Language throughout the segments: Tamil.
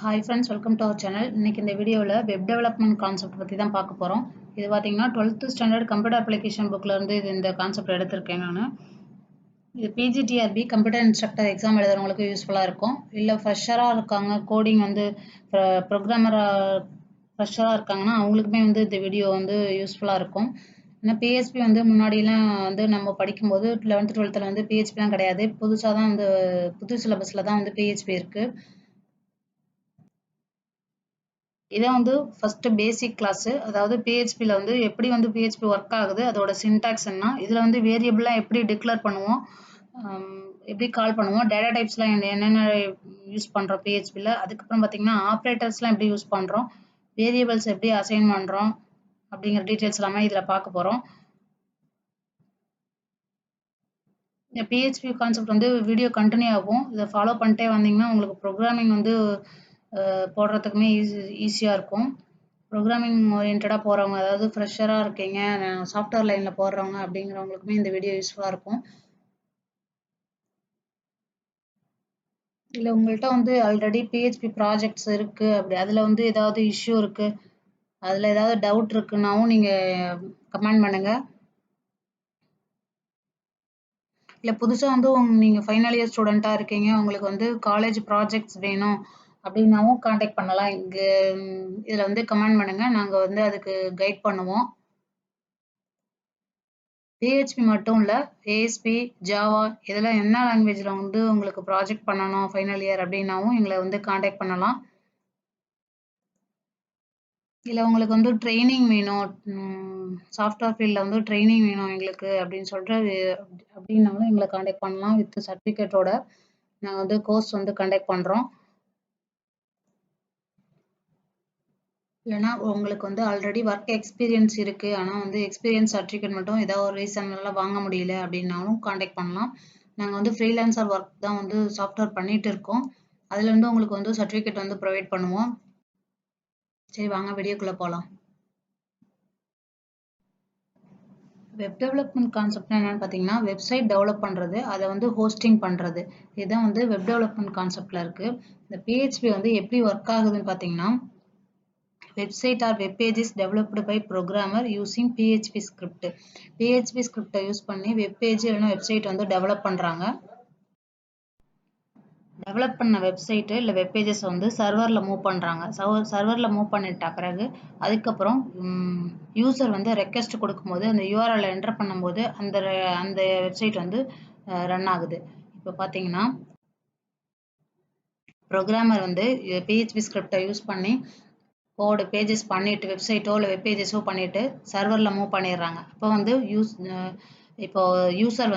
Hi friends, welcome to our channel. இன்னைக்கு இந்த வீடியோவில் வெப் டெவலப்மெண்ட் கான்செப்ட் பற்றி தான் பார்க்க போகிறோம். இது பார்த்தீங்கன்னா 12th ஸ்டாண்டர்ட் கம்ப்யூட்டர் அப்ளிகேஷன் புக்கில் இருந்து இந்த கான்செப்ட் எடுத்திருக்கேன் நான். இது பிஜிடிஆர்பி கம்ப்யூட்டர் இன்ஸ்ட்ரக்டர் எக்ஸாம் எழுதுறவங்களுக்கு யூஸ்ஃபுல்லாக இருக்கும். இல்லை ஃப்ரெஷராக இருக்காங்க, கோடிங் ப்ரோக்ராமராக ஃப்ரெஷராக இருக்காங்கன்னா அவங்களுக்குமே இந்த வீடியோ யூஸ்ஃபுல்லாக இருக்கும். ஏன்னா பிஹெச்பி முன்னாடிலாம் நம்ம படிக்கும்போது 11th 12th பிஹெச்பிலாம் கிடையாது. புதுசாக தான் புது சிலபஸில் தான் பிஹெச்பி இருக்குது. இதான் ஃபர்ஸ்ட் பேசிக் கிளாஸ். அதாவது பிஹெச்பியில் எப்படி பிஹெச்பி ஒர்க் ஆகுது, அதோட சின்டாக்ஸ் என்ன, இதில் வேரியபிள்லாம் எப்படி டிக்ளேர் பண்ணுவோம், எப்படி கால் பண்ணுவோம், டேட்டா டைப்ஸ்லாம் என்னென்ன யூஸ் பண்ணுறோம் பிஹெச்பியில், அதுக்கப்புறம் பார்த்தீங்கன்னா ஆப்ரேட்டர்ஸ்லாம் எப்படி யூஸ் பண்ணுறோம், வேரியபிள்ஸ் எப்படி அசைன் பண்ணுறோம் அப்படிங்கிற டீட்டெயில்ஸ் எல்லாமே இதில் பார்க்க போகிறோம். இந்த பிஹெச்பி கான்செப்ட் வீடியோ கண்டினியூ ஆகும். இதை ஃபாலோ பண்ணிட்டே வந்தீங்கன்னா உங்களுக்கு ப்ரோக்ராமிங் போடுறதுக்குமே ஈஸியாக இருக்கும். ப்ரோக்ராமிங் ஓரியன்டாக போகிறவங்க, அதாவது ஃப்ரெஷராக இருக்கீங்க, சாஃப்ட்வேர் லைனில் போடுறவங்க அப்படிங்கிறவங்களுக்குமே இந்த வீடியோ யூஸ்ஃபுல்லாக இருக்கும். இல்லை உங்கள்கிட்ட ஆல்ரெடி பிஹெச்பி ப்ராஜெக்ட்ஸ் இருக்குது, அப்படி அதில் ஏதாவது இஷ்யூ இருக்குது, அதில் ஏதாவது டவுட் இருக்குன்னாவும் நீங்கள் கமெண்ட் பண்ணுங்கள். இல்லை புதுசாக நீங்கள் ஃபைனல் இயர் ஸ்டூடெண்ட்டாக இருக்கீங்க, உங்களுக்கு காலேஜ் ப்ராஜெக்ட்ஸ் வேணும் அப்படின்னாவும் காண்டாக்ட் பண்ணலாம். இங்கே இதில் கமெண்ட் பண்ணுங்கள், நாங்கள் அதுக்கு கைட் பண்ணுவோம். பிஹெச்பி மட்டும் இல்லை, ஏஎஸ்பி, ஜாவா இதெல்லாம் என்ன லாங்குவேஜில் உங்களுக்கு ப்ராஜெக்ட் பண்ணணும் ஃபைனல் இயர் அப்படின்னாவும் எங்களை காண்டாக்ட் பண்ணலாம். இல்லை உங்களுக்கு ட்ரைனிங் வேணும், சாஃப்ட்வேர் ஃபீல்டில் ட்ரைனிங் வேணும் எங்களுக்கு அப்படின்னு சொல்லிட்டு அப்படின்னாலும் எங்களை காண்டாக்ட் பண்ணலாம். வித் சர்டிஃபிகேட்டோட நாங்கள் கோர்ஸ் கண்டக்ட் பண்ணுறோம். இல்லைனா உங்களுக்கு ஆல்ரெடி ஒர்க் எக்ஸ்பீரியன்ஸ் இருக்குது, ஆனால் எக்ஸ்பீரியன்ஸ் சர்டிஃபிகேட் மட்டும் ஏதாவது ஒரு ரீசன்னால வாங்க முடியல அப்படின்னாலும் காண்டாக்ட் பண்ணலாம். நாங்கள் ஃப்ரீலான்சர் ஒர்க் தான் சாஃப்ட்வேர் பண்ணிட்டு இருக்கோம். அதுலேருந்து உங்களுக்கு சர்டிஃபிகேட் ப்ரொவைட் பண்ணுவோம். சரி, வாங்க வீடியோக்குள்ளே போகலாம். வெப் டெவலப்மெண்ட் கான்செப்ட்னா என்னென்னு பார்த்தீங்கன்னா, வெப்சைட் டெவலப் பண்ணுறது, அதை ஹோஸ்டிங் பண்ணுறது, இதுதான் வெப் டெவலப்மெண்ட் கான்செப்டில் இருக்குது. இந்த பிஹெச்பி எப்படி ஒர்க் ஆகுதுன்னு பார்த்தீங்கன்னா, website or web page is developed by programmer using PHP script. PHP script use பண்ணி வெப் பேஜ் இல்லைன்னா வெப்சைட் டெவலப் பண்ணுறாங்க. டெவலப் பண்ண வெப்சைட்டு இல்லை வெப் பேஜஸ் சர்வரில் மூவ் பண்ணுறாங்க. சர்வரில் மூவ் பண்ணிட்ட பிறகு அதுக்கப்புறம் யூசர் ரெக்வெஸ்ட் கொடுக்கும்போது அந்த யூஆர்எல் என்டர் பண்ணும்போது அந்த வெப்சைட் ரன் ஆகுது. இப்போ பார்த்தீங்கன்னா ப்ரோக்ராமர் பிஹெச்பி ஸ்கிரிப்டை யூஸ் பண்ணி கோடு பேஜஸ் பண்ணிவிட்டு வெப்சைட்டோ இல்லை வெப் பேஜஸோ பண்ணிவிட்டு சர்வரில் மூவ் பண்ணிடுறாங்க. அப்போ இப்போ யூசர்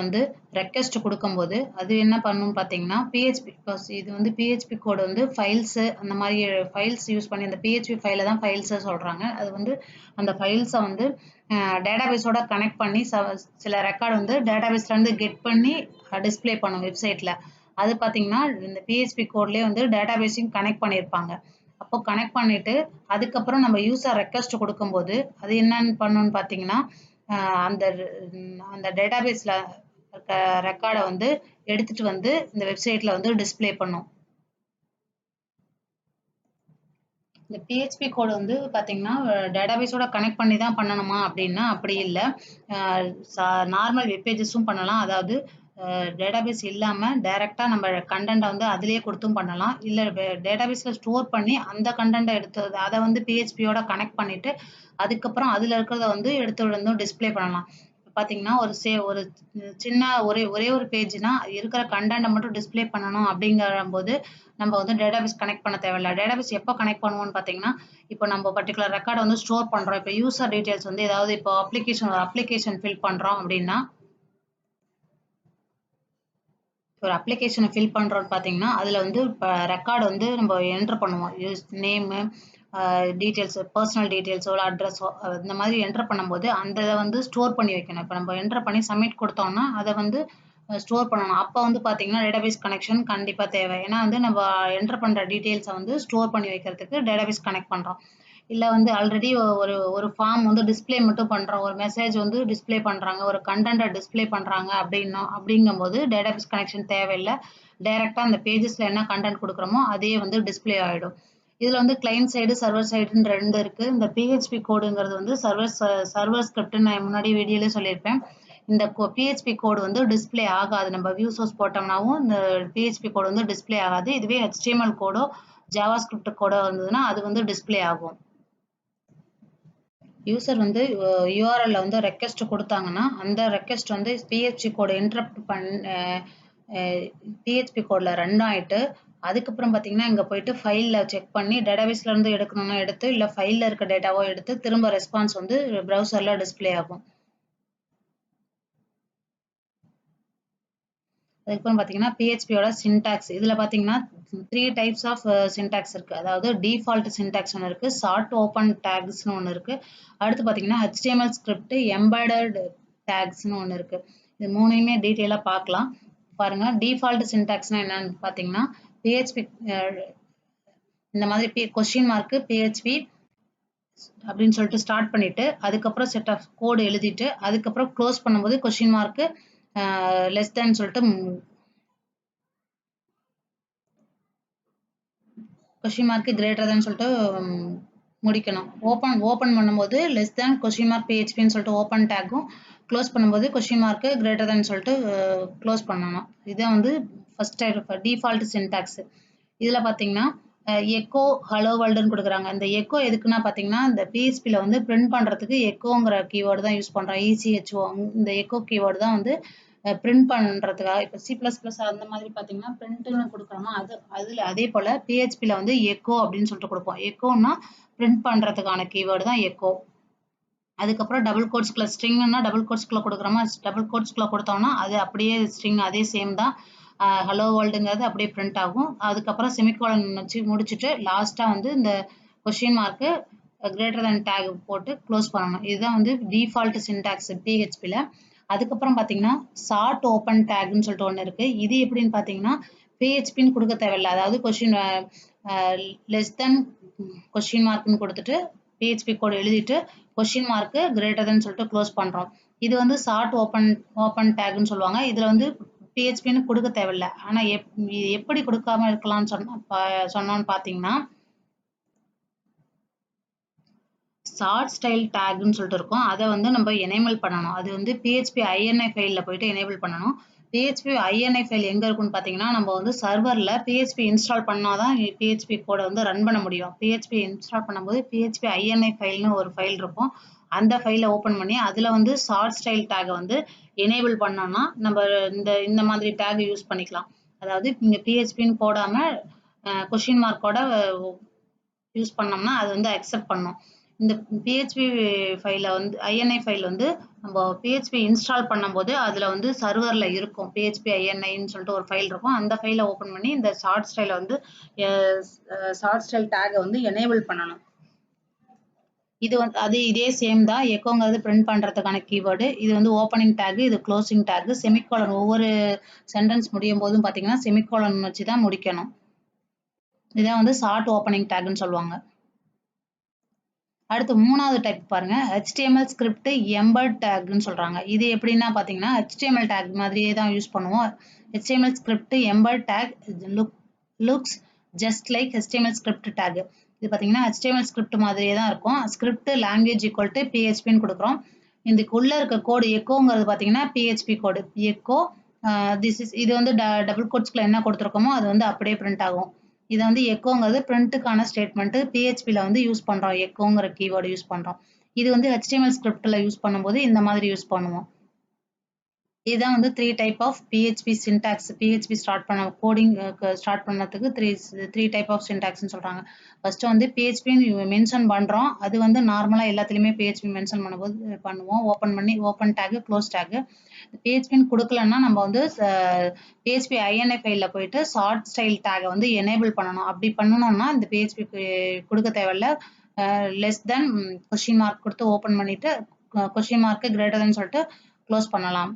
ரெக்வெஸ்ட் கொடுக்கும்போது அது என்ன பண்ணணும்னு பார்த்தீங்கன்னா, பிஹெச்பி இது பிஹெச்பி கோடு ஃபைல்ஸு அந்த மாதிரி ஃபைல்ஸ் யூஸ் பண்ணி அந்த பிஹெச்பி ஃபைலை தான் ஃபைல்ஸை சொல்கிறாங்க. அது அந்த ஃபைல்ஸை டேட்டாபேஸோட கனெக்ட் பண்ணி சில ரெக்கார்டு டேட்டாபேஸ்லேருந்து கெட் பண்ணி டிஸ்பிளே பண்ணும் வெப்சைட்டில். அது பார்த்தீங்கன்னா இந்த பிஹெச்பி கோட்லேயே டேட்டாபேஸையும் கனெக்ட் பண்ணியிருப்பாங்க. அப்போ கனெக்ட் பண்ணிட்டு அதுக்கப்புறம் நம்ம யூசர் ரெக்வெஸ்ட் கொடுக்கும்போது அது என்னன்னு பண்ணணும்னு பார்த்தீங்கன்னா, அந்த டேட்டாபேஸில் இருக்க ரெக்கார்டை எடுத்துட்டு இந்த வெப்சைட்டில் டிஸ்பிளே பண்ணும். இந்த பிஹெச்பி கோடு பார்த்தீங்கன்னா டேட்டாபேஸோட கனெக்ட் பண்ணி தான் பண்ணணுமா அப்படின்னா அப்படி இல்லை. நார்மல் வெப் பேஜஸும் பண்ணலாம். அதாவது டேட்டாபேஸ் இல்லாமல் டைரெக்டாக நம்ம கண்டென்ட்டை அதிலேயே கொடுத்தும் பண்ணலாம். இல்லை டேட்டாபேஸில் ஸ்டோர் பண்ணி அந்த கண்டென்ட்டை எடுத்து அதை பிஹெச்பியோட கனெக்ட் பண்ணிவிட்டு அதுக்கப்புறம் அதில் இருக்கிறத எடுத்து டிஸ்பிளே பண்ணலாம். பார்த்தீங்கன்னா ஒரு சின்ன ஒரே ஒரு பேஜ்னா இருக்கிற கண்டென்ட்டை மட்டும் டிஸ்பிளே பண்ணணும் அப்படிங்கிற போது நம்ம டேட்டாபேஸ் கனெக்ட் பண்ண தேவையில்லை. டேட்டாபேஸ் எப்போ கனெக்ட் பண்ணுவோம்னு பார்த்தீங்கன்னா, இப்போ நம்ம பர்டிகுலர் ரெக்கார்டை ஸ்டோர் பண்ணுறோம். இப்போ யூசர் டீட்டெயில்ஸ் ஏதாவது இப்போ அப்ளிகேஷன் ஃபில் பண்ணுறோம் அப்படின்னா, ஒரு அப்ளிகேஷனை ஃபில் பண்ணுறோன்னு பார்த்தீங்கன்னா, அதில் இப்போ ரெக்கார்டு நம்ம என்டர் பண்ணுவோம். நேமு, டீட்டெயில்ஸ், பர்சனல் டீட்டெயில்ஸோ இல்லை அட்ரஸோ இந்த மாதிரி என்டர் பண்ணும்போது அந்த இதை ஸ்டோர் பண்ணி வைக்கணும். இப்போ நம்ம என்டர் பண்ணி சப்மிட் கொடுத்தோம்னா அதை ஸ்டோர் பண்ணணும். அப்போ பார்த்தீங்கன்னா டேட்டாபேஸ் கனெக்ஷன் கண்டிப்பாக தேவை. ஏன்னா நம்ம என்டர் பண்ணுற டீட்டெயில்ஸை ஸ்டோர் பண்ணி வைக்கிறதுக்கு டேட்டாபேஸ் கனெக்ட் பண்ணுறோம். இல்லை ஆல்ரெடி ஒரு ஃபார்ம் டிஸ்பிளே மட்டும் பண்ணுறோம், ஒரு மெசேஜ் டிஸ்பிளே பண்ணுறாங்க, ஒரு கண்டென்ட்டை டிஸ்பிளே பண்ணுறாங்க அப்படிங்கும்போது டேட்டாபேஸ் கனெக்ஷன் தேவையில்லை. டைரெக்டாக அந்த பேஜஸில் என்ன கண்டென்ட் கொடுக்குறோமோ அதே டிஸ்பிளே ஆகிடும். இதில் வந்து கிளைண்ட் சைடு சர்வர் சைடுன்னு ரெண்டு இருக்குது. இந்த பிஹெச்பி கோடுங்கிறது வந்து சர்வர் ஸ்கிரிப்ட்னு நான் முன்னாடி வீடியோலேயே சொல்லியிருப்பேன். இந்த பிஹெச்பி கோடு வந்து டிஸ்பிளே ஆகாது. நம்ம வியூ சோர்ஸ் போட்டோம்னாவும் இந்த பிஹெச்பி கோடு வந்து டிஸ்பிளே ஆகாது. இதுவே HTML கோடோ ஜாவா ஸ்கிரிப்ட் கோடோ வந்ததுன்னா அது வந்து டிஸ்பிளே ஆகும். யூசர் வந்து யூஆர்எல்ல வந்து ரெக்வெஸ்ட் கொடுத்தாங்கன்னா அந்த ரெக்வெஸ்ட் வந்து பிஹெச்பி கோடை இன்டரப்ட் பிஹெச்பி கோடில் ரன் ஆகிட்டு அதுக்கப்புறம் பார்த்தீங்கன்னா இங்கே போயிட்டு ஃபைலில் செக் பண்ணி டேட்டாபேஸ்ல இருந்து எடுக்கணும்னா எடுத்து இல்லை ஃபைலில் இருக்க டேட்டாவோ எடுத்து திரும்ப ரெஸ்பான்ஸ் வந்து ப்ரௌசரில் டிஸ்பிளே ஆகும். அதுக்கப்புறம் பார்த்தீங்கன்னா பிஹெச்பியோட சின்டாக்ஸ் இதில் பார்த்தீங்கன்னா 3 டைப்ஸ் ஆஃப் சின்டாக்ஸ் இருக்குது. அதாவது டிஃபால்ட் சின்டாக்ஸ் ஒன்று இருக்குது, ஷார்ட் ஓப்பன் டேக்ஸ்னு ஒன்று இருக்குது. அடுத்து பார்த்தீங்கன்னா HTML ஸ்கிரிப்ட் எம்பெடட் டேக்ஸ்னு ஒன்று இருக்குது. இது மூணையுமே டீட்டெயிலாக பார்க்கலாம். பாருங்கள், டிஃபால்ட் சின்டாக்ஸ்னால் என்னன்னு பார்த்தீங்கன்னா பிஹெச்பி இந்த மாதிரி கொஸ்டின் மார்க்கு பிஹெச்பி அப்படின்னு சொல்லிட்டு ஸ்டார்ட் பண்ணிவிட்டு அதுக்கப்புறம் செட் ஆஃப் கோடு எழுதிட்டு அதுக்கப்புறம் க்ளோஸ் பண்ணும்போது கொஸ்டின் மார்க்கு லெஸ் தேன் சொல்லிட்டு கொஸ்டின் மார்க்கு கிரேட்டர் தேன் சொல்லிட்டு முடிக்கணும். ஓப்பன் பண்ணும்போது லெஸ் தேன் கொஸ்டின் மார்க் பிஹெச்பின்னு சொல்லிட்டு ஓப்பன் டேக்கும், க்ளோஸ் பண்ணும்போது கொஸ்டின் மார்க்கு கிரேட்டர் தேன் சொல்லிட்டு க்ளோஸ் பண்ணணும். இதான் வந்து ஃபர்ஸ்ட் டிஃபால்ட் சின்டாக்ஸ். இதில் பார்த்தீங்கன்னா எக்கோ ஹலோ வேர்ல்டுன்னு கொடுக்குறாங்க. இந்த எக்கோ எதுக்குன்னா பார்த்தீங்கன்னா இந்த பிஹெச்பியில் வந்து பிரிண்ட் பண்ணுறதுக்கு எக்கோங்கிற கீவேர்டு தான் யூஸ் பண்ணுறோம். ECHO இந்த எக்கோ கீவேர்டு தான் வந்து பிரிண்ட் பண்ணுறதுக்காக. இப்போ C++ அந்த மாதிரி பார்த்தீங்கன்னா பிரிண்ட்னு கொடுக்குறோமா அதில் அதே போல் பிஹெச்பியில் வந்து எக்கோ அப்படின்னு சொல்லிட்டு கொடுப்போம். எக்கோன்னா பிரிண்ட் பண்ணுறதுக்கான கீவேர்டு தான் எக்கோ. அதுக்கப்புறம் டபுள் கோட்ஸ்குள்ள ஸ்ட்ரிங்னா டபுள் கோட்ஸ்குள்ள கொடுக்குறோமா, டபுள் கோட்ஸ்குள்ள கொடுத்தோம்னா அது அப்படியே ஸ்ட்ரிங் அதே சேம் தான். ஹலோ வேர்ல்டுங்கிறது அப்படியே பிரிண்ட் ஆகும். அதுக்கப்புறம் செமிகோலன் வச்சு முடிச்சுட்டு லாஸ்ட்டாக வந்து இந்த question mark greater than take போட்டு க்ளோஸ் பண்ணணும். இதுதான் வந்து டிஃபால்ட் சின்டாக்ஸ் பிஹெச்பியில். அதுக்கப்புறம் பார்த்தீங்கன்னா ஷார்ட் ஓப்பன் டேக்னு சொல்லிட்டு ஒன்று இருக்குது. இது எப்படின்னு பார்த்தீங்கன்னா பிஹெச்பின்னு கொடுக்க தேவையில்லை. அதாவது கொஸ்டின் லெஸ் தென் கொஸ்டின் மார்க்னு கொடுத்துட்டு பிஹெச்பி கோடு எழுதிட்டு கொஸ்டின் மார்க்கு கிரேட்டர் தேன் சொல்லிட்டு க்ளோஸ் பண்ணுறோம். இது வந்து ஷார்ட் ஓப்பன் டேக்னு சொல்லுவாங்க. இதில் வந்து பிஹெச்பின்னு கொடுக்க தேவையில்லை. ஆனால் எப்படி கொடுக்காம இருக்கலாம்னு சொன்னோன்னு பார்த்தீங்கன்னா ஷார்ட் ஸ்டைல் டேக்னு சொல்லிட்டு இருக்கும். அதை வந்து நம்ம எனேபிள் பண்ணணும். அது வந்து பிஹெச்பி INI ஃபைலில் போயிட்டு எனேபிள் பண்ணணும். பிஹெச்பி INI ஃபைல் எங்கே இருக்குன்னு பார்த்தீங்கன்னா நம்ம வந்து சர்வரில் பிஹெச்பி இன்ஸ்டால் பண்ணால் தான் பிஹெச்பி கோடை வந்து ரன் பண்ண முடியும். பிஹெச்பி இன்ஸ்டால் பண்ணும்போது பிஹெச்பி INI ஃபைல்னு ஒரு ஃபைல் இருக்கும். அந்த ஃபைலை ஓப்பன் பண்ணி அதில் வந்து ஷார்ட் ஸ்டைல் டேகை வந்து எனேபிள் பண்ணோம்னா நம்ம இந்த மாதிரி டேக் யூஸ் பண்ணிக்கலாம். அதாவது இங்கே பிஹெச்பின்னு போடாமல் கொஸ்டின் மார்க்கோட யூஸ் பண்ணோம்னா அது வந்து அக்செப்ட் பண்ணும். இந்த பிஹெச்பி ஃபைலை வந்து INI ஃபைல் வந்து நம்ம பிஹெச்பி இன்ஸ்டால் பண்ணும்போது அதில் வந்து சர்வரில் இருக்கும். பிஹெச்பி INIன்னு சொல்லிட்டு ஒரு ஃபைல் இருக்கும். அந்த ஃபைலை ஓப்பன் பண்ணி இந்த ஷார்ட் ஸ்டைலை வந்து ஷார்ட் ஸ்டைல் டேகை வந்து எனேபிள் பண்ணணும். இது வந்து இதே சேம் தான். எக்கோங்கிறது பிரிண்ட் பண்ணுறதுக்கான கீவேர்டு. இது வந்து ஓப்பனிங் டேக், இது க்ளோசிங் டேக். செமிகோலன் ஒவ்வொரு சென்டென்ஸ் முடியும் போதும் பார்த்தீங்கன்னா செமிகோலன் வச்சு தான் முடிக்கணும். இதான் வந்து ஷார்ட் ஓப்பனிங் டேக்னு சொல்லுவாங்க. அடுத்து மூணாவது டைப் பாருங்க, HTML ஸ்கிரிப்ட் எம்பெட் டேக்னு சொல்றாங்க. இது எப்படின்னா பார்த்தீங்கன்னா HTML டேக் மாதிரியே தான் யூஸ் பண்ணுவோம். HTML script embed tag looks just like HTML script tag. இது பார்த்தீங்கன்னா HTML ஸ்கிரிப்ட் மாதிரியே தான் இருக்கும். ஸ்கிரிப்ட் லாங்குவேஜ் ஈக்குவல் டு PHPன்னு கொடுக்குறோம். இதுக்குள்ள இருக்க கோடு எக்கோங்கிறது பார்த்தீங்கன்னா PHP கோடு எக்கோ. இது வந்து டபுள் கோட்ஸ்குள்ள என்ன கொடுத்துருக்கோமோ அது வந்து அப்படியே பிரிண்ட் ஆகும். இதை வந்து எக்கோங்கிறது பிரிண்ட்டுக்கான ஸ்டேட்மெண்ட்டு பிஹெச்பியில் வந்து யூஸ் பண்ணுறோம். எக்கோங்கிற கீவேர்டு யூஸ் பண்ணுறோம். இது வந்து HTML ஸ்கிரிப்டில் யூஸ் பண்ணும்போது இந்த மாதிரி யூஸ் பண்ணுவோம். இதுதான் வந்து 3 type of PHP syntax. PHP start பண்ண கோடிங் ஸ்டார்ட் பண்ணதுக்கு த்ரீ டைப் ஆஃப் சின்டாக்ஸ்னு சொல்கிறாங்க. ஃபர்ஸ்ட் வந்து பிஹெச்பின்னு மென்ஷன் பண்ணுறோம். அது வந்து நார்மலாக எல்லாத்துலேயுமே பிஹெச்பி மென்ஷன் பண்ணுவோம். Open tag, close tag. பிஹெச்பின்னு கொடுக்கலன்னா நம்ம வந்து பிஹெச்பி INI ஃபைலில் போயிட்டு ஷார்ட் ஸ்டைல் டேகை வந்து எனேபிள் பண்ணணும். அப்படி பண்ணணும்னா இந்த பிஹெச்பி கொடுக்க தேவையில்ல. லெஸ் தென் கொஸ்டின் மார்க் கொடுத்து ஓப்பன் பண்ணிவிட்டு கொஸ்டின் மார்க்கு கிரேட்டர் தென் சொல்லிட்டு க்ளோஸ் பண்ணலாம்.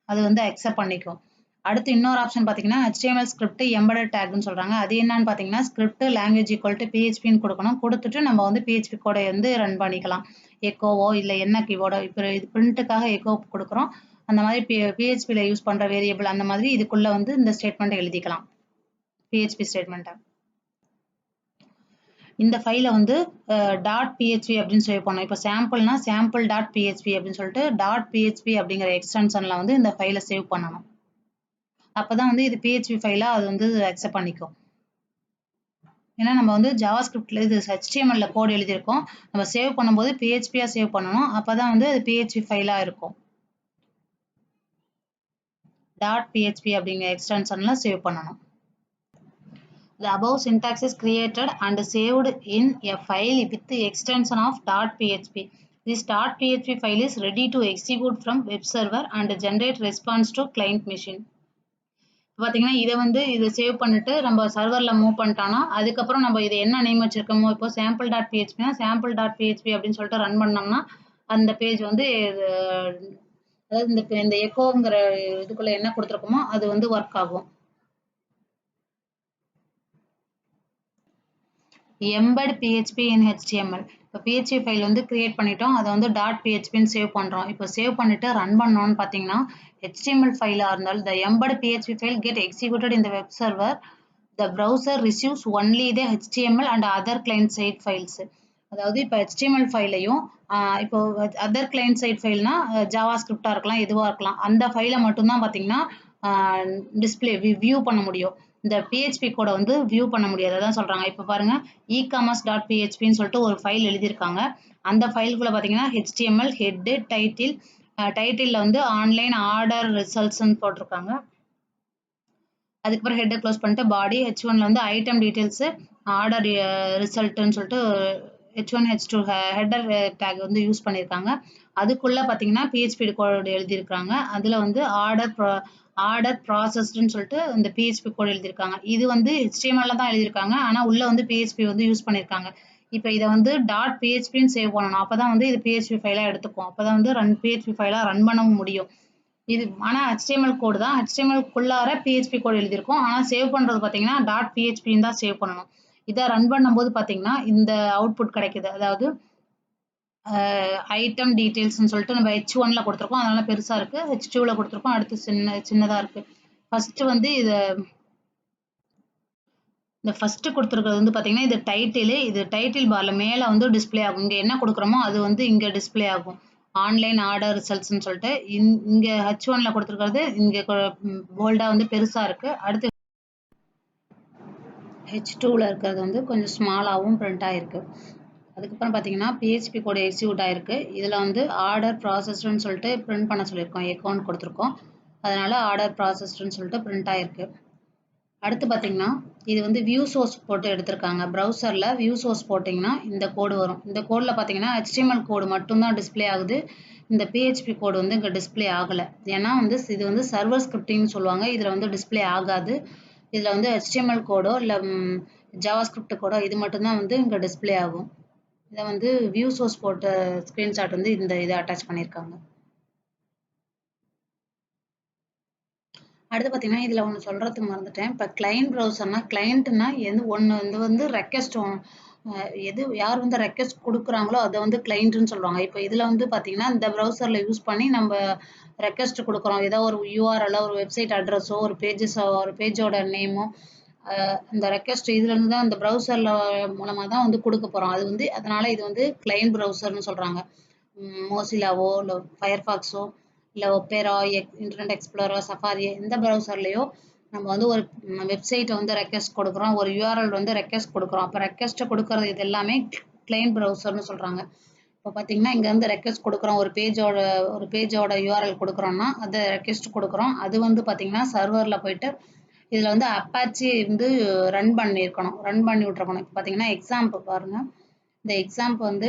அது வந்து அக்செப்ட் பண்ணிக்கும். அடுத்து இன்னொரு ஆப்ஷன் பார்த்தீங்கன்னா HTML ஸ்கிரிப்ட் எம்பெடட் டேக்னு சொல்கிறாங்க. அது என்னன்னு பார்த்தீங்கன்னா ஸ்கிரிப்ட் லாங்குவேஜ் ஈக்குவல் டு PHPன்னு கொடுக்கணும். கொடுத்துட்டு நம்ம வந்து PHP கோடை வந்து ரன் பண்ணிக்கலாம். எக்கோவோ இல்லை என்ன கீவோர்டோ. இப்போ இது பிரிண்ட்டுக்காக எக்கோ கொடுக்குறோம். அந்த மாதிரி PHPயில் யூஸ் பண்ணுற வேரியபிள் அந்த மாதிரி இதுக்குள்ளே வந்து இந்த ஸ்டேட்மெண்ட்டை எழுதிக்கலாம். PHP ஸ்டேட்மெண்ட்டை. இந்த ஃபைலை வந்து டாட் பிஹெச்பி அப்படின்னு சேவ் பண்ணோம். இப்போ சாம்பிள்னா சாம்பிள் டாட் பிஹெச்பி அப்படின்னு சொல்லிட்டு டாட் பிஹெச்பி அப்படிங்கிற எக்ஸ்டென்ஷனில் வந்து இந்த ஃபைலை சேவ் பண்ணணும். அப்போ தான் வந்து இது பிஹெச்பி ஃபைலாக அது வந்து அக்செப்ட் பண்ணிக்கும். ஏன்னா நம்ம வந்து ஜாவா ஸ்கிரிப்டில் இது HTML கோட் எழுதியிருக்கோம். நம்ம சேவ் பண்ணும்போது பிஹெச்பியாக சேவ் பண்ணணும். அப்போ தான் வந்து அது பிஹெச்பி ஃபைலாக இருக்கும். டாட் பிஹெச்பி அப்படிங்கிற எக்ஸ்டென்ஷனில் சேவ் பண்ணணும். The above syntax is created and saved in a file with the extension of .php. This .php file is ready to execute from web server and generate response to client machine. பார்த்தீங்கன்னா இதை வந்து இதை சேவ் பண்ணிட்டு நம்ம சர்வரில் மூவ் பண்ணிட்டோம்னா அதுக்கப்புறம் நம்ம இது என்ன நேம் வச்சிருக்கோமோ இப்போ சாம்பிள் டாட் பிஹெச்பினா சாம்பிள் டாட் பிஹெச்பி அப்படின்னு சொல்லிட்டு ரன் பண்ணோம்னா அந்த பேஜ் வந்து அதாவது இந்த எக்கோங்கிற இதுக்குள்ள என்ன கொடுத்துருக்கோமோ அது வந்து ஒர்க் ஆகும். embed PHP in HTML. இப்போ PHP ஃபைல் வந்து கிரியேட் பண்ணிட்டோம். அதை வந்து டாட் பிஹெச்பின்னு சேவ் பண்ணுறோம். இப்போ சேவ் பண்ணிட்டு ரன் பண்ணோம்னு பார்த்தீங்கன்னா HTML ஃபைலாக இருந்தாலும் the embed PHP file get executed in the web server. The browser receives only the HTML and other client side files. அதாவது இப்போ HTML ஃபைலையும் இப்போ அதர் கிளைண்ட் சைட் ஃபைல்னா ஜாவா ஸ்கிரிப்டாக இருக்கலாம் எதுவாக இருக்கலாம் அந்த ஃபைலை மட்டும்தான் பார்த்தீங்கன்னா டிஸ்பிளே வியூ பண்ண முடியும். இந்த பிஹெச்பி கோடை வந்து வியூ பண்ண முடியாது. அதான் சொல்கிறாங்க. இப்போ பாருங்கள் e-commerce டாட் பிஹெச்பின்னு சொல்லிட்டு ஒரு ஃபைல் எழுதியிருக்காங்க. அந்த ஃபைலுக்குள்ளே பார்த்தீங்கன்னா HTML ஹெட்டு டைட்டிலில் வந்து ஆன்லைன் ஆர்டர் ரிசல்ட்ஸ்ன்னு போட்டிருக்காங்க. அதுக்கப்புறம் ஹெட்டை க்ளோஸ் பண்ணிட்டு பாடி H1ல வந்து ஐட்டம் டீட்டெயில்ஸு ஆர்டர் ரிசல்ட்டுன்னு சொல்லிட்டு H1 H2 ஹெட்டர் டேக் வந்து யூஸ் பண்ணியிருக்காங்க. அதுக்குள்ளே பார்த்தீங்கன்னா பிஹெச்பி கோடு எழுதியிருக்காங்க. அதில் வந்து ஆர்டர் ப்ராசஸ்டுன்னு சொல்லிட்டு இந்த பிஹெச்பி கோடு எழுதியிருக்காங்க. இது வந்து HTML தான் எழுதியிருக்காங்க. ஆனால் உள்ளே வந்து பிஹெச்பி வந்து யூஸ் பண்ணியிருக்காங்க. இப்போ இதை வந்து டாட் பிஹெச்பின்னு சேவ் பண்ணணும். அப்போ தான் வந்து இது பிஹெச்பி ஃபைலாக எடுத்துக்கும். அப்போ தான் வந்து பிஹெச்பி ஃபைலாக ரன் பண்ணவும் முடியும். இது ஆனால் HTML கோடு தான். HTMLக்குள்ளார பிஹெச்பி கோடு எழுதியிருக்கும். ஆனால் சேவ் பண்ணுறது பார்த்தீங்கன்னா டாட் பிஹெச்பின்னு தான் சேவ் பண்ணணும். இதை ரன் பண்ணும்போது பார்த்தீங்கன்னா இந்த அவுட்புட் கிடைக்குது. அதாவது ஐட்டம் டீட்டெயில்ஸ்ன்னு சொல்லிட்டு நம்ம H1ல கொடுத்துருக்கோம். அதனால பெருசாக இருக்குது. H2ல கொடுத்துருக்கோம். அடுத்து சின்னதாக இருக்குது. ஃபஸ்ட்டு வந்து இந்த ஃபஸ்ட்டு கொடுத்துருக்கிறது வந்து பார்த்தீங்கன்னா இது டைட்டில் பாரில் மேலே வந்து டிஸ்பிளே ஆகும். இங்கே என்ன கொடுக்குறோமோ அது வந்து இங்கே டிஸ்பிளே ஆகும். ஆன்லைன் ஆர்டர் ரிசல்ட்ஸ்ன்னு சொல்லிட்டு இங்கே H1ல கொடுத்துருக்கிறது இங்கே போல்டாக வந்து பெருசாக இருக்குது. அடுத்து H2ல இருக்கிறது வந்து கொஞ்சம் ஸ்மாலாகவும் பிரிண்ட் ஆகிருக்கு. அதுக்கப்புறம் பார்த்தீங்கன்னா பிஹெச்பி கோடு எக்ஸிக்யூட் ஆகிருக்கு. இதில் வந்து ஆர்டர் ப்ராசஸ்டுன்னு சொல்லிட்டு பிரிண்ட் பண்ண சொல்லியிருக்கோம். அக்கௌண்ட் கொடுத்துருக்கோம். அதனால் ஆர்டர் ப்ராசஸ்டுன்னு சொல்லிட்டு பிரிண்ட் ஆகிருக்கு. அடுத்து பார்த்தீங்கன்னா இது வந்து வியூ சோர்ஸ் போட்டு எடுத்திருக்காங்க. ப்ரௌசரில் வியூ சோர்ஸ் போட்டிங்கன்னா இந்த கோடு வரும். இந்த கோடில் பார்த்தீங்கன்னா HTML கோடு மட்டும்தான் டிஸ்பிளே ஆகுது. இந்த பிஹெச்பி கோடு வந்து இங்கே டிஸ்பிளே ஆகலை. ஏன்னா வந்து இது வந்து சர்வர் ஸ்கிரிப்டிங்னு சொல்லுவாங்க. இதில் வந்து டிஸ்பிளே ஆகாது. இதில் வந்து HTML கோடோ இல்லை ஜாவா ஸ்கிரிப்ட் கோடோ இது மட்டும்தான் வந்து இங்கே டிஸ்பிளே ஆகும். இதை வந்து வியூ சோர்ஸ் போட்ட ஸ்க்ரீன்ஷாட் வந்து இதை அட்டாச் பண்ணியிருக்காங்க. அடுத்து பார்த்தீங்கன்னா இதில் ஒன்று சொல்கிறதுக்கு மறந்துட்டேன். இப்போ கிளைண்ட் ப்ரௌசர்னா கிளைண்ட்னா இது வந்து ரெக்வெஸ்ட் யார் வந்து ரெக்வெஸ்ட் கொடுக்குறாங்களோ அதை வந்து கிளைண்ட்டுன்னு சொல்லுவாங்க. இப்போ இதில் வந்து பார்த்தீங்கன்னா இந்த ப்ரௌசரில் யூஸ் பண்ணி நம்ம ரெக்வெஸ்ட் கொடுக்குறோம். ஏதோ ஒரு URL ஒரு வெப்சைட் அட்ரஸோ ஒரு பேஜோட நேமோ இந்த ரெக்வெஸ்ட் இதுலேருந்து தான் இந்த ப்ரௌசரில் மூலமாக தான் வந்து கொடுக்க போகிறோம். அது வந்து அதனால் இது வந்து கிளைண்ட் ப்ரௌசர்னு சொல்கிறாங்க. மோசிலாவோ இல்லை ஃபயர்ஃபாக்ஸோ இல்லை ஒப்பேரா இன்டர்நெட் எக்ஸ்ப்ளோரர் சஃபாரி எந்த ப்ரௌசர்லேயோ நம்ம வந்து ஒரு வெப்சைட்டை வந்து ரெக்வெஸ்ட் கொடுக்குறோம். ஒரு URL வந்து ரெக்வெஸ்ட் கொடுக்குறோம். அப்போ ரெக்வெஸ்ட்டை கொடுக்குறது இது எல்லாமே கிளைண்ட் ப்ரௌசர்னு சொல்கிறாங்க. இப்போ பார்த்தீங்கன்னா இங்கே வந்து ரெக்வெஸ்ட் கொடுக்குறோம். ஒரு பேஜோட URL கொடுக்குறோன்னா அதை ரெக்வெஸ்ட் கொடுக்குறோம். அது வந்து பார்த்தீங்கன்னா சர்வரில் போயிட்டு இதில் வந்து அப்பாச்சி வந்து ரன் பண்ணி விட்டுருக்கணும். இப்போ பார்த்தீங்கன்னா எக்ஸாம்பிள் பாருங்கள். இந்த எக்ஸாம்பிள் வந்து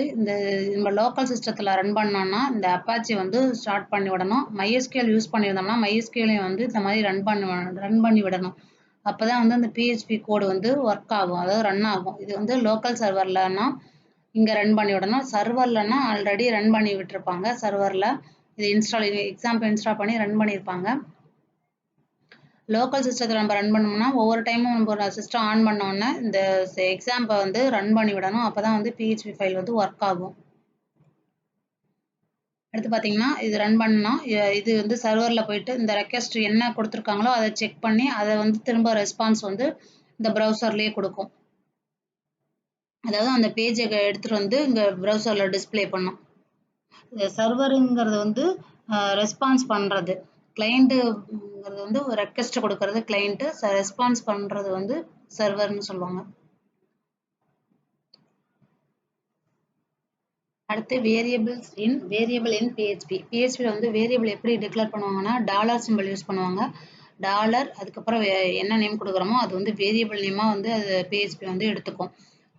நம்ம லோக்கல் சிஸ்டத்தில் ரன் பண்ணோம்னா இந்த அப்பாச்சி வந்து ஸ்டார்ட் பண்ணி விடணும். MySQL யூஸ் பண்ணியிருந்தோம்னா MySQLையும் வந்து இந்த மாதிரி ரன் பண்ணி விடணும். அப்போ தான் வந்து அந்த பிஹெச்பி கோடு வந்து ஒர்க் ஆகும். அதாவது ரன் ஆகும். இது வந்து லோக்கல் சர்வர்லன்னா இங்கே ரன் பண்ணி விடணும். சர்வர்லன்னா ஆல்ரெடி ரன் பண்ணி விட்டுருப்பாங்க. சர்வரில் இது எக்ஸாம்பிள் இன்ஸ்டால் பண்ணி ரன் பண்ணியிருப்பாங்க. லோக்கல் சிஸ்டத்தில் நம்ம ரன் பண்ணோம்னா ஒவ்வொரு டைமும் நம்ம சிஸ்டம் ஆன் பண்ணோன்னே இந்த எக்ஸாம்பை வந்து ரன் பண்ணி விடணும். அப்போ தான் வந்து பிஹெச்பி ஃபைல் வந்து ஒர்க் ஆகும். அடுத்து பார்த்தீங்கன்னா இது ரன் பண்ணால் இது வந்து சர்வரில் போயிட்டு இந்த ரெக்வெஸ்ட் என்ன கொடுத்துருக்காங்களோ அதை செக் பண்ணி அதை வந்து திரும்ப ரெஸ்பான்ஸ் வந்து இந்த ப்ரௌசர்லேயே கொடுக்கும். அதாவது அந்த பேஜை எடுத்துட்டு வந்து இங்க ப்ரௌசர்ல டிஸ்ப்ளே பண்ணும். சர்வருங்கிறது வந்து ரெஸ்பான்ஸ் பண்றது, கிளைண்ட்டுங்கிறது வந்து ஒரு ரெக்வெஸ்ட் கொடுக்கறது கிளைண்ட், ரெஸ்பான்ஸ் பண்றது வந்து சர்வர்னு சொல்லுவாங்க. அடுத்து வேரியபிள் இன் PHP. PHP வந்து வேரியபிள் எப்படி டிக்ளேர் பண்ணுவாங்கன்னா டாலர் சிம்பிள் யூஸ் பண்ணுவாங்க. டாலர் அதுக்கப்புறம் என்ன நேம் கொடுக்குறோமோ அது வந்து வேரியபிள் நேமாக வந்து அது PHP வந்து எடுத்துக்கும்.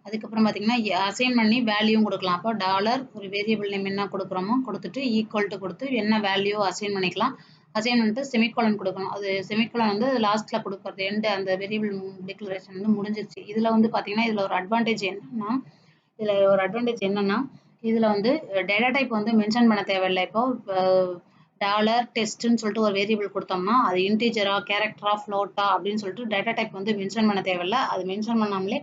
அதுக்கப்புறம் பார்த்தீங்கன்னா அசைன் பண்ணி வேல்யூவும் கொடுக்கலாம். அப்போ டாலர் ஒரு வேரியபிள் நேம் என்ன கொடுக்குறோமோ கொடுத்துட்டு ஈக்குவல் டு கொடுத்து என்ன வேல்யூ அசைன் பண்ணிக்கலாம். அசைன் பண்ணிட்டு செமிகோலன் கொடுக்கணும். அது செமிகோலன் வந்து லாஸ்ட்ல கொடுக்கறது எண்டு அந்த வேரியபிள் டிக்ளரேஷன் வந்து முடிஞ்சிருச்சு. இதில் வந்து பார்த்தீங்கன்னா இதில் ஒரு அட்வான்டேஜ் என்னன்னா இதில் வந்து டேட்டா டைப் வந்து மென்ஷன் பண்ண தேவையில்லை. இப்போ டாலர் டெஸ்ட்னு சொல்லிட்டு ஒரு வேரியபிள் கொடுத்தோம்னா அது இன்டீஜரா கேரக்டரா ஃப்ளோட்டா அப்படின்னு சொல்லிட்டு டேட்டா டைப் வந்து மென்ஷன் பண்ண தேவையில்லை. அது மென்ஷன் பண்ணாமலே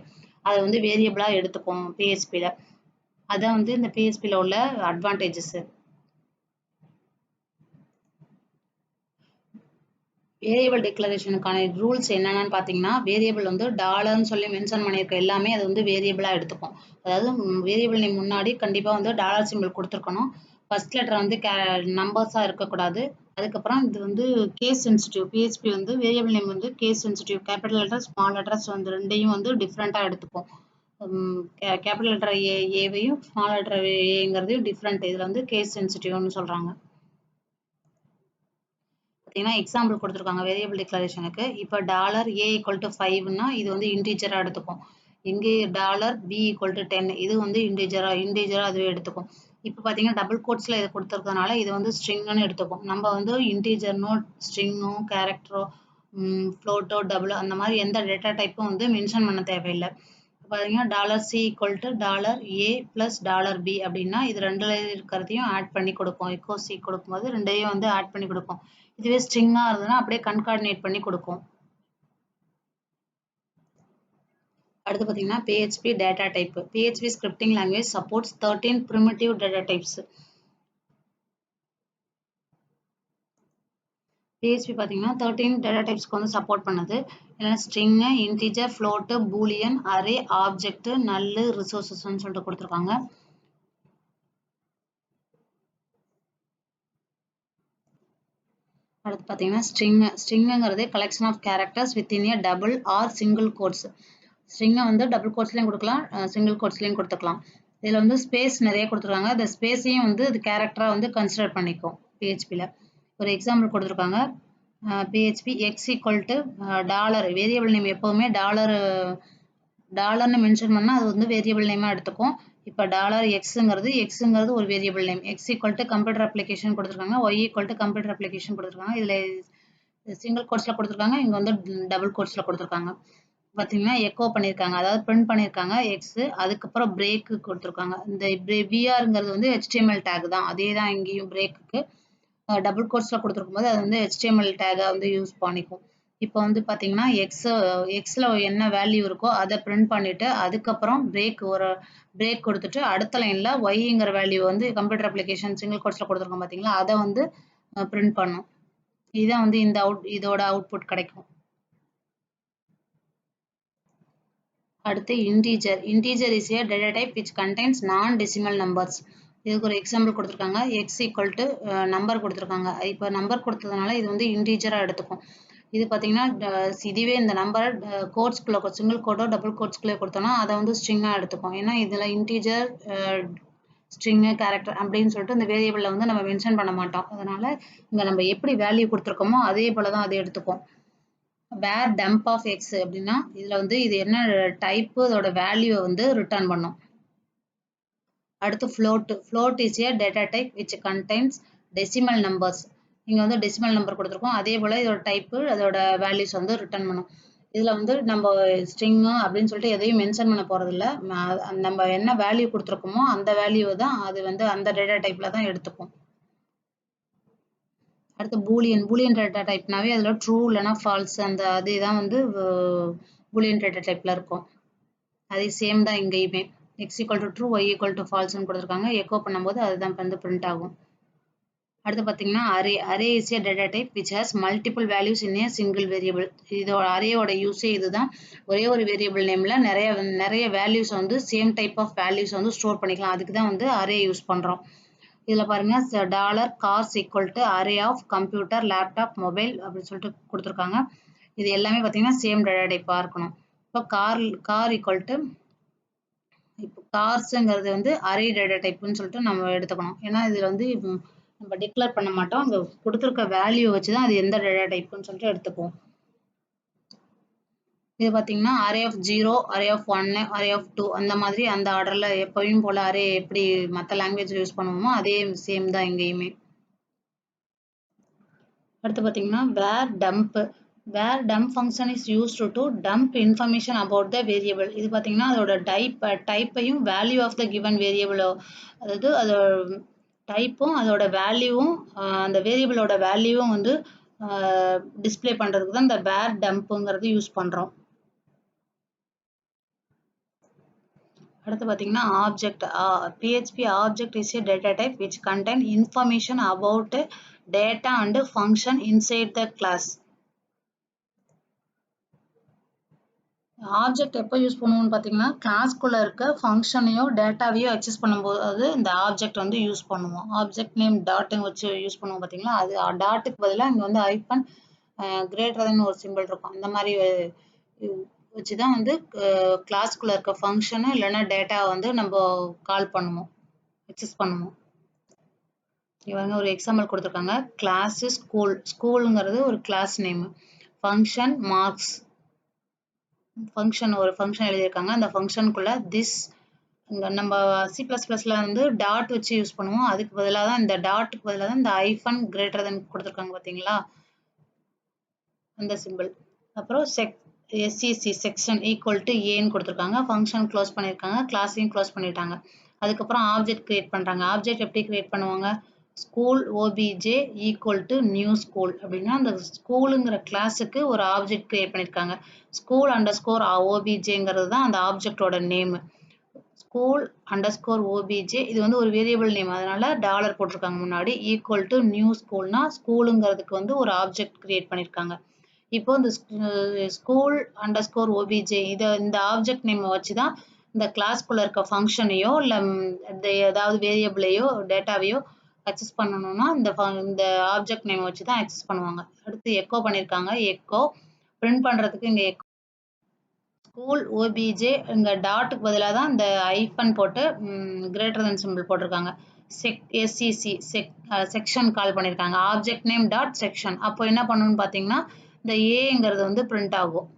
அதை வந்து வேரியபிளாக எடுத்துக்கும் PHPல. அதான் வந்து இந்த PHPல உள்ள அட்வான்டேஜஸ். வேரியபிள் டிக்ளரேஷனுக்கான ரூல்ஸ் என்னென்னு பார்த்தீங்கன்னா வேரியபிள் வந்து டாலர்னு சொல்லி மென்ஷன் பண்ணியிருக்க எல்லாமே அது வந்து வேரியபிளாக எடுத்துக்கும். அதாவது வேரியபிள் நேம் முன்னாடி கண்டிப்பாக வந்து டாலர் சிம்பிள் கொடுத்துருக்கணும். ஃபர்ஸ்ட் லெட்டர் வந்து நம்பர்ஸாக இருக்கக்கூடாது. அதுக்கப்புறம் இது வந்து கேஸ் சென்சிட்டிவ். PHP வந்து வேரியபிள் நேம் வந்து case sensitive. Capital letter small letters வந்து ரெண்டையும் வந்து டிஃப்ரெண்ட்டாக எடுத்துக்கும். கேபிட்டல் லெட்டர் ஏவையும் ஸ்மால் லெட்டர் ஏங்கிறதையும் டிஃப்ரெண்ட். இதில் வந்து கேஸ் சென்சிட்டிவ்னு சொல்கிறாங்க. பார்த்தீங்கன்னா எக்ஸாம்பிள் கொடுத்துருக்காங்க வேரியபிள் டிக்ளரேஷனுக்கு. இப்போ $a = 5ன்னா இது வந்து இன்டீஜராக எடுத்துக்கும். இங்கே $b = 10 இது வந்து இன்டீஜரா அதுவே எடுத்துக்கும். இப்போ பார்த்தீங்கன்னா டபுள் கோட்ஸில் இது கொடுத்துருக்கனால இது வந்து ஸ்ட்ரிங்னு எடுத்துக்கும். நம்ம வந்து இன்டீஜர்னோ ஸ்ட்ரிங்கோ கேரக்டரோ ஃப்ளோட்டோ டபுள் அந்த மாதிரி எந்த டேட்டா டைப்பும் வந்து மென்ஷன் பண்ண தேவையில்லை. பார்த்தீங்கன்னா $c = $a + $b அப்படின்னா இது ரெண்டுல இருக்கிறதையும் ஆட் பண்ணி கொடுக்கும். எக்கோ சி கொடுக்கும்போது ரெண்டையும் வந்து ஆட் பண்ணி கொடுக்கும். இதுவே ஸ்ட்ரிங்கா இருந்ததுன்னா அப்படியே கன்கார்டினேட் பண்ணி கொடுக்கும். அடுத்து பார்த்தீங்கன்னா PHP data type. PHP scripting language supports 13 primitive data types. PHP பார்த்தீங்கன்னா 13 டேட்டா டைப்ஸ்க்கு வந்து சப்போர்ட் பண்ணுது. ஏன்னா string, integer, float, boolean, array, object, null, ரிசோர்ஸஸ்ன்னு சொல்லிட்டு கொடுத்துருக்காங்க. அடுத்து பார்த்தீங்கன்னா ஸ்ட்ரிங்குங்கிறது collection of characters within a double or single quotes. ஸ்ட்ரிங்கை வந்து டபுள் கோட்ஸ்லையும் கொடுக்கலாம், சிங்கிள் கோட்ஸ்லையும் கொடுத்துக்கலாம். இதில் வந்து ஸ்பேஸ் நிறைய கொடுத்துருக்காங்க. இந்த ஸ்பேஸையும் வந்து இது கேரக்டராக வந்து கன்சிடர் பண்ணிக்கும் PHPல. ஒரு எக்ஸாம்பிள் கொடுத்துருக்காங்க. PHP x = dollar variable name எப்போவுமே டாலர்னு மென்ஷன் பண்ணால் அது வந்து வேரியபிள் நேமாக எடுத்துக்கும். இப்போ $x ஒரு variable name. x = computer application கொடுத்துருக்காங்க. y = கம்ப்யூட்டர் அப்ளிகேஷன் கொடுத்துருக்காங்க. இதில் சிங்கிள் கோட்ஸில் கொடுத்துருக்காங்க, இங்கே வந்து டபுள் கோட்ஸில் கொடுத்துருக்காங்க. பார்த்தீங்கன்னா எக்கோ பண்ணியிருக்காங்க, அதாவது பிரிண்ட் பண்ணியிருக்காங்க எக்ஸு. அதுக்கப்புறம் பிரேக்கு கொடுத்துருக்காங்க. இந்த பிஆருங்கிறது வந்து HTML டேக் தான். அதே தான் இங்கேயும் பிரேக்குக்கு டபுள் கோட்ஸில் கொடுத்துருக்கும் போது அது வந்து HTML டேகை வந்து யூஸ் பண்ணிக்கும். இப்போ வந்து பார்த்தீங்கன்னா எக்ஸில் என்ன வேல்யூ இருக்கோ அதை பிரிண்ட் பண்ணிவிட்டு அதுக்கப்புறம் பிரேக் கொடுத்துட்டு அடுத்த லைனில் ஒய்ங்கிற வேல்யூ வந்து கம்ப்யூட்டர் அப்ளிகேஷன் சிங்கிள் கோட்ஸில் கொடுத்துருக்கோம் பார்த்தீங்களா, அதை வந்து பிரிண்ட் பண்ணும். இதுதான் வந்து இதோட அவுட்புட் கிடைக்கும். அடுத்து integer is A data type which contains non-decimal numbers. இதுக்கு ஒரு எக்ஸாம்பிள் கொடுத்துருக்காங்க. x = நம்பர் கொடுத்துருக்காங்க. இப்போ நம்பர் கொடுத்ததுனால இது வந்து இன்டீஜராக எடுத்துக்கும். இது பார்த்தீங்கன்னா இதுவே இந்த நம்பர் கோட்ஸ்குள்ளே சிங்கிள் கோட்டோ டபுள் கோட்ஸ்குள்ளே கொடுத்தோம்னா அதை வந்து ஸ்ட்ரிங்காக எடுத்துக்கும். ஏன்னா இதில் இன்டீஜர் ஸ்ட்ரிங்கு கேரக்டர் அப்படின்னு சொல்லிட்டு இந்த வேரியபிளில் வந்து நம்ம மென்ஷன் பண்ண மாட்டோம். அதனால இங்கே நம்ம எப்படி வேல்யூ கொடுத்துருக்கோமோ அதே போல தான் அதை எடுத்துக்கும். வேர் டம்ப் ஆஃப் எக்ஸ் அப்படின்னா இதில் வந்து இது என்ன டைப்பு அதோட வேல்யூவை வந்து ரிட்டர்ன் பண்ணும். அடுத்து float is A data type which contains decimal numbers. இங்கே வந்து டெசிமல் நம்பர் கொடுத்துருக்கோம். அதே போல் இதோட டைப்பு அதோட வேல்யூஸ் வந்து ரிட்டர்ன் பண்ணும். இதில் வந்து நம்ம ஸ்ட்ரிங்கு அப்படின்னு சொல்லிட்டு எதையும் மென்ஷன் பண்ண போகிறதில்ல. நம்ம என்ன வேல்யூ கொடுத்துருக்கோமோ அந்த வேல்யூவை தான் அது வந்து அந்த டேட்டா டைப்பில் தான் எடுத்துக்கும். அடுத்து பூலியன் டேட்டா டைப்னாவே அதில் ட்ரூ இல்லைனா ஃபால்ஸ் அதே தான் வந்து பூலியன் டேட்டா டைப்பில் இருக்கும். அதே சேம் தான் இங்கேயுமே x = ட்ரூ y = ஃபால்ஸ்னு கொடுத்துருக்காங்க. எக்கோ பண்ணும்போது அதுதான் வந்து பிரிண்ட் ஆகும். அடுத்து பார்த்தீங்கன்னா array is a data type which has multiple values in a single variable. இதோட அரேயோட யூஸே இதுதான். ஒரே ஒரு வேரியபிள் நேம்ல நிறைய வேல்யூஸ் வந்து சேம் டைப் ஆஃப் வேல்யூஸ் வந்து ஸ்டோர் பண்ணிக்கலாம். அதுக்கு தான் வந்து அரே யூஸ் பண்றோம். இதுல பாருங்க dollar cars equal to array of computer laptop mobile அப்படின்னு சொல்லிட்டு கொடுத்துருக்காங்க. இது எல்லாமே பார்த்தீங்கன்னா சேம் டேட்டா டைப்பாக இருக்கணும். இப்போ கார் ஈக்குவல் டு இப்போ கார்ஸுங்கிறது வந்து அரே டேட்டா டைப்புன்னு சொல்லிட்டு நம்ம எடுத்துக்கணும். ஏன்னா இதில் வந்து நம்ம டிக்ளேர் பண்ண மாட்டோம். அங்கே கொடுத்துருக்க வேல்யூ வச்சு தான் அது எந்த டேட்டா டைப்புன்னு சொல்லிட்டு எடுத்துக்குவோம். இது பார்த்தீங்கன்னா array of 0, array of 1, array of 2 அந்த மாதிரி அந்த ஆர்டரில் எப்பயும் போல் அரே எப்படி மற்ற லாங்குவேஜ் யூஸ் பண்ணுவோமோ அதே சேம் தான் இங்கேயுமே. அடுத்து பார்த்தீங்கன்னா var dump function is used to dump information about the variable. இது பார்த்தீங்கன்னா அதோட டைப்பையும் வேல்யூ ஆஃப் த கிவன் வேரியபிளோ, அதாவது அதோட டைப்பும் அதோட வேல்யூவும் அந்த வேரியபிளோட வேல்யூவும் வந்து டிஸ்பிளே பண்ணுறதுக்கு தான் இந்த வேர் டம்ப்புங்கிறது யூஸ் பண்ணுறோம். அடுத்து பார்த்தீங்கன்னா object PHP object is a data type which contain information about data and function inside the class. Object எப்போ யூஸ் பண்ணுவோம்னு பார்த்தீங்கன்னா கிளாஸ்க்குள்ளே இருக்க ஃபங்க்ஷனையோ டேட்டாவையோ அக்சஸ் பண்ணும்போது இந்த ஆப்ஜெக்ட் வந்து யூஸ் பண்ணுவோம். ஆப்ஜெக்ட் நேம் டாட்டுன்னு வச்சு யூஸ் பண்ணுவோம் பார்த்தீங்களா, அது டாட்டுக்கு பதிலாக இங்கே வந்து ஐபன் கிரேட்டர் தென் ஒரு சிம்பிள் இருக்கும். அந்த மாதிரி வச்சு தான் வந்து கிளாஸ்க்குள்ளே இருக்க ஃபங்க்ஷனு இல்லைன்னா டேட்டாவை வந்து நம்ம கால் பண்ணுவோம், அக்சஸ் பண்ணுவோம். இவங்க ஒரு எக்ஸாம்பிள் கொடுத்துருக்காங்க. கிளாஸு ஸ்கூலுங்கிறது ஒரு கிளாஸ் நேமு. ஃபங்க்ஷன் மார்க்ஸ், ஒரு ஃபங்க்ஷன் எழுதியிருக்காங்க. அந்த ஃபங்க்ஷனுக்குள்ள திஸ் நம்ம C++ல வந்து டாட் வச்சு யூஸ் பண்ணுவோம். அதுக்கு பதிலாக தான் இந்த டாட்டுக்கு பதிலாக தான் இந்த ஐஃபன் கிரேட்டர் தென் கொடுத்துருக்காங்க பார்த்தீங்களா, அந்த சிம்பிள். அப்புறம் SEC செக்ஷன் ஈக்குவல் டு ஏன்னு கொடுத்துருக்காங்க. ஃபங்க்ஷன் க்ளோஸ் பண்ணியிருக்காங்க, கிளாஸையும் க்ளோஸ் பண்ணிட்டாங்க. அதுக்கப்புறம் ஆப்ஜெக்ட் கிரியேட் பண்ணுறாங்க. ஆப்ஜெக்ட் எப்படி கிரியேட் பண்ணுவாங்க, school OBJ equal to new school அப்படின்னா அந்த ஸ்கூலுங்கிற கிளாஸுக்கு ஒரு ஆப்ஜெக்ட் கிரியேட் பண்ணியிருக்காங்க. ஸ்கூல் அண்டர்ஸ்கோர் ஓபிஜேங்கிறது தான் அந்த ஆப்ஜெக்டோட நேமு. ஸ்கூல் அண்டர்ஸ்கோர் ஓபிஜே இது வந்து ஒரு வேரியபிள் நேம், அதனால டாலர் போட்டிருக்காங்க முன்னாடி. ஈக்குவல் டு நியூ ஸ்கூல்னா ஸ்கூலுங்கிறதுக்கு வந்து ஒரு ஆப்ஜெக்ட் கிரியேட் பண்ணியிருக்காங்க. இப்போ இந்த ஸ்கூல் அண்டர்ஸ்கோர் ஓபிஜே இந்த ஆப்ஜெக்ட் நேம் வச்சு தான் இந்த கிளாஸ்க்குள்ள இருக்க ஃபங்க்ஷனையோ இல்லை ஏதாவது வேரியபிளையோ டேட்டாவையோ அக்சஸ் பண்ணணும்னா இந்த ஆப்ஜெக்ட் நேம் வச்சு தான் அக்சஸ் பண்ணுவாங்க. அடுத்து எக்கோ பண்ணியிருக்காங்க. எக்கோ பிரிண்ட் பண்ணுறதுக்கு இங்கே ஸ்கூல் ஓபிஜே இங்கே டாட்டுக்கு பதிலாக தான் இந்த ஐஃபன் போட்டு கிரேட்டர் தென் சிம்பிள் போட்டிருக்காங்க. SEC செக்ஷன் கால் பண்ணியிருக்காங்க. Object name dot section. அப்போ என்ன பண்ணணும்னு பார்த்தீங்கன்னா இந்த ஏங்கிறது வந்து பிரிண்ட் ஆகும்.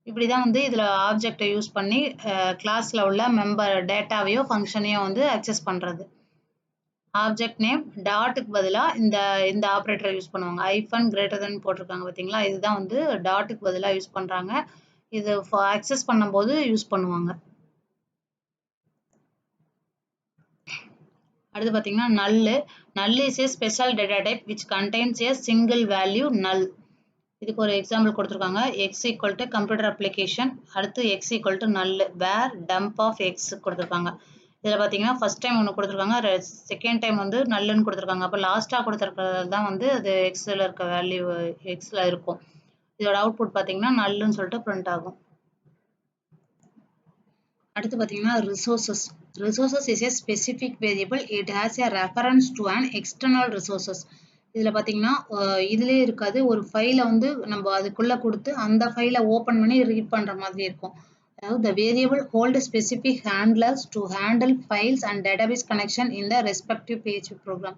இப்படி தான் வந்து இதில் ஆப்ஜெக்டை யூஸ் பண்ணி கிளாஸில் உள்ள மெம்பர் டேட்டாவையோ ஃபங்க்ஷனையோ வந்து அக்சஸ் பண்ணுறது. ஆப்ஜெக்ட் நேம் டாட்டுக்கு பதிலாக இந்த ஆப்ரேட்டரை யூஸ் பண்ணுவாங்க. ஐஃபன் கிரேட்டர் தென் போட்டிருக்காங்க பார்த்தீங்களா, இதுதான் வந்து டாட்டுக்கு பதிலாக யூஸ் பண்ணுறாங்க. இது அக்சஸ் பண்ணும்போது யூஸ் பண்ணுவாங்க. அடுத்து பார்த்தீங்கன்னா null is a special data type which contains a single value null. இதுக்கு ஒரு எக்ஸாம்பிள் கொடுத்துருக்காங்க. X equal to computer application, அடுத்து x equal to null var dump of X கொடுத்துருக்காங்க. இதில் பார்த்தீங்கன்னா ஃபர்ஸ்ட் டைம் ஒன்று கொடுத்துருக்காங்க, செகண்ட் டைம் வந்து நல்லுன்னு கொடுத்துருக்காங்க. அப்போ லாஸ்ட்டாக கொடுத்துருக்கிறது தான் வந்து அது எக்ஸில் இருக்க வேல்யூ எக்ஸில் இருக்கும். இதோட அவுட்புட் பார்த்தீங்கன்னா நல்லுன்னு சொல்லிட்டு பிரிண்ட் ஆகும். அடுத்து பார்த்தீங்கன்னா resources is a specific variable. It has a reference to an external resources. இதில் பார்த்தீங்கன்னா இதுலேயே இருக்காது, ஒரு ஃபைலை வந்து நம்ம அதுக்குள்ளே கொடுத்து அந்த ஃபைலை ஓப்பன் பண்ணி ரீட் பண்ணுற மாதிரி இருக்கும். அதாவது the variable hold specific handlers to handle files and database connection in the respective PHP program.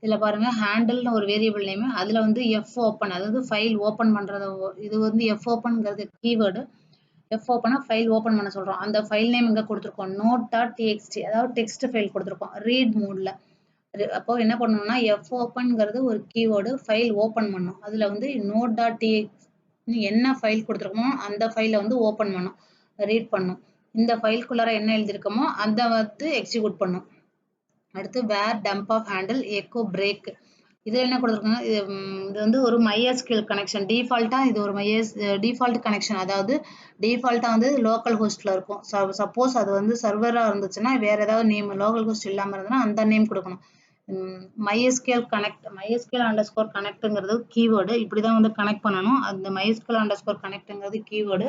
இதில் பாருங்க ஹேண்டில்னு ஒரு வேரியபிள் நேம், அதில் வந்து fopen அதாவது ஃபைல் ஓப்பன் பண்ணுறது. இது வந்து fopenங்கிறது கீவேர்டு. fopen ஃபைல் ஓப்பன் பண்ண சொல்கிறோம். அந்த ஃபைல் நேம் இங்கே கொடுத்துருக்கோம் node.txt, அதாவது டெக்ஸ்ட் ஃபைல் கொடுத்துருக்கோம் ரீட் மோடில். அப்போ என்ன பண்ணணும்னா fopenங்கிறது ஒரு கீவேர்டு, ஃபைல் ஓப்பன் பண்ணும். அதில் வந்து node.txt என்ன ஃபைல் கொடுத்துருக்கோமோ அந்த ஃபைலை வந்து ஓப்பன் பண்ணும், ரீட் பண்ணும். இந்த ஃபைல்குள்ளார என்ன எழுதியிருக்கோமோ அதை வந்து எக்ஸிக்யூட் பண்ணும். அடுத்து var dump of handle echo break. இது என்ன கொடுத்துருக்காங்க, இது வந்து ஒரு MySQL கனெக்ஷன். டிஃபால்ட்டாக இது ஒரு டிஃபால்ட் கனெக்ஷன், அதாவது டிஃபால்ட்டாக வந்து லோக்கல் ஹோஸ்ட்டில் இருக்கும். சப்போஸ் அது வந்து சர்வராக இருந்துச்சுன்னா வேறு ஏதாவது நேம், லோக்கல் ஹோஸ்ட் இல்லாமல் இருந்ததுன்னா அந்த நேம் கொடுக்கணும். MySQL connectங்கிறது கீவேர்டு. இப்படிதான் வந்து கனெக்ட் பண்ணணும். அந்த MySQL connectங்கிறது கீவேர்டு.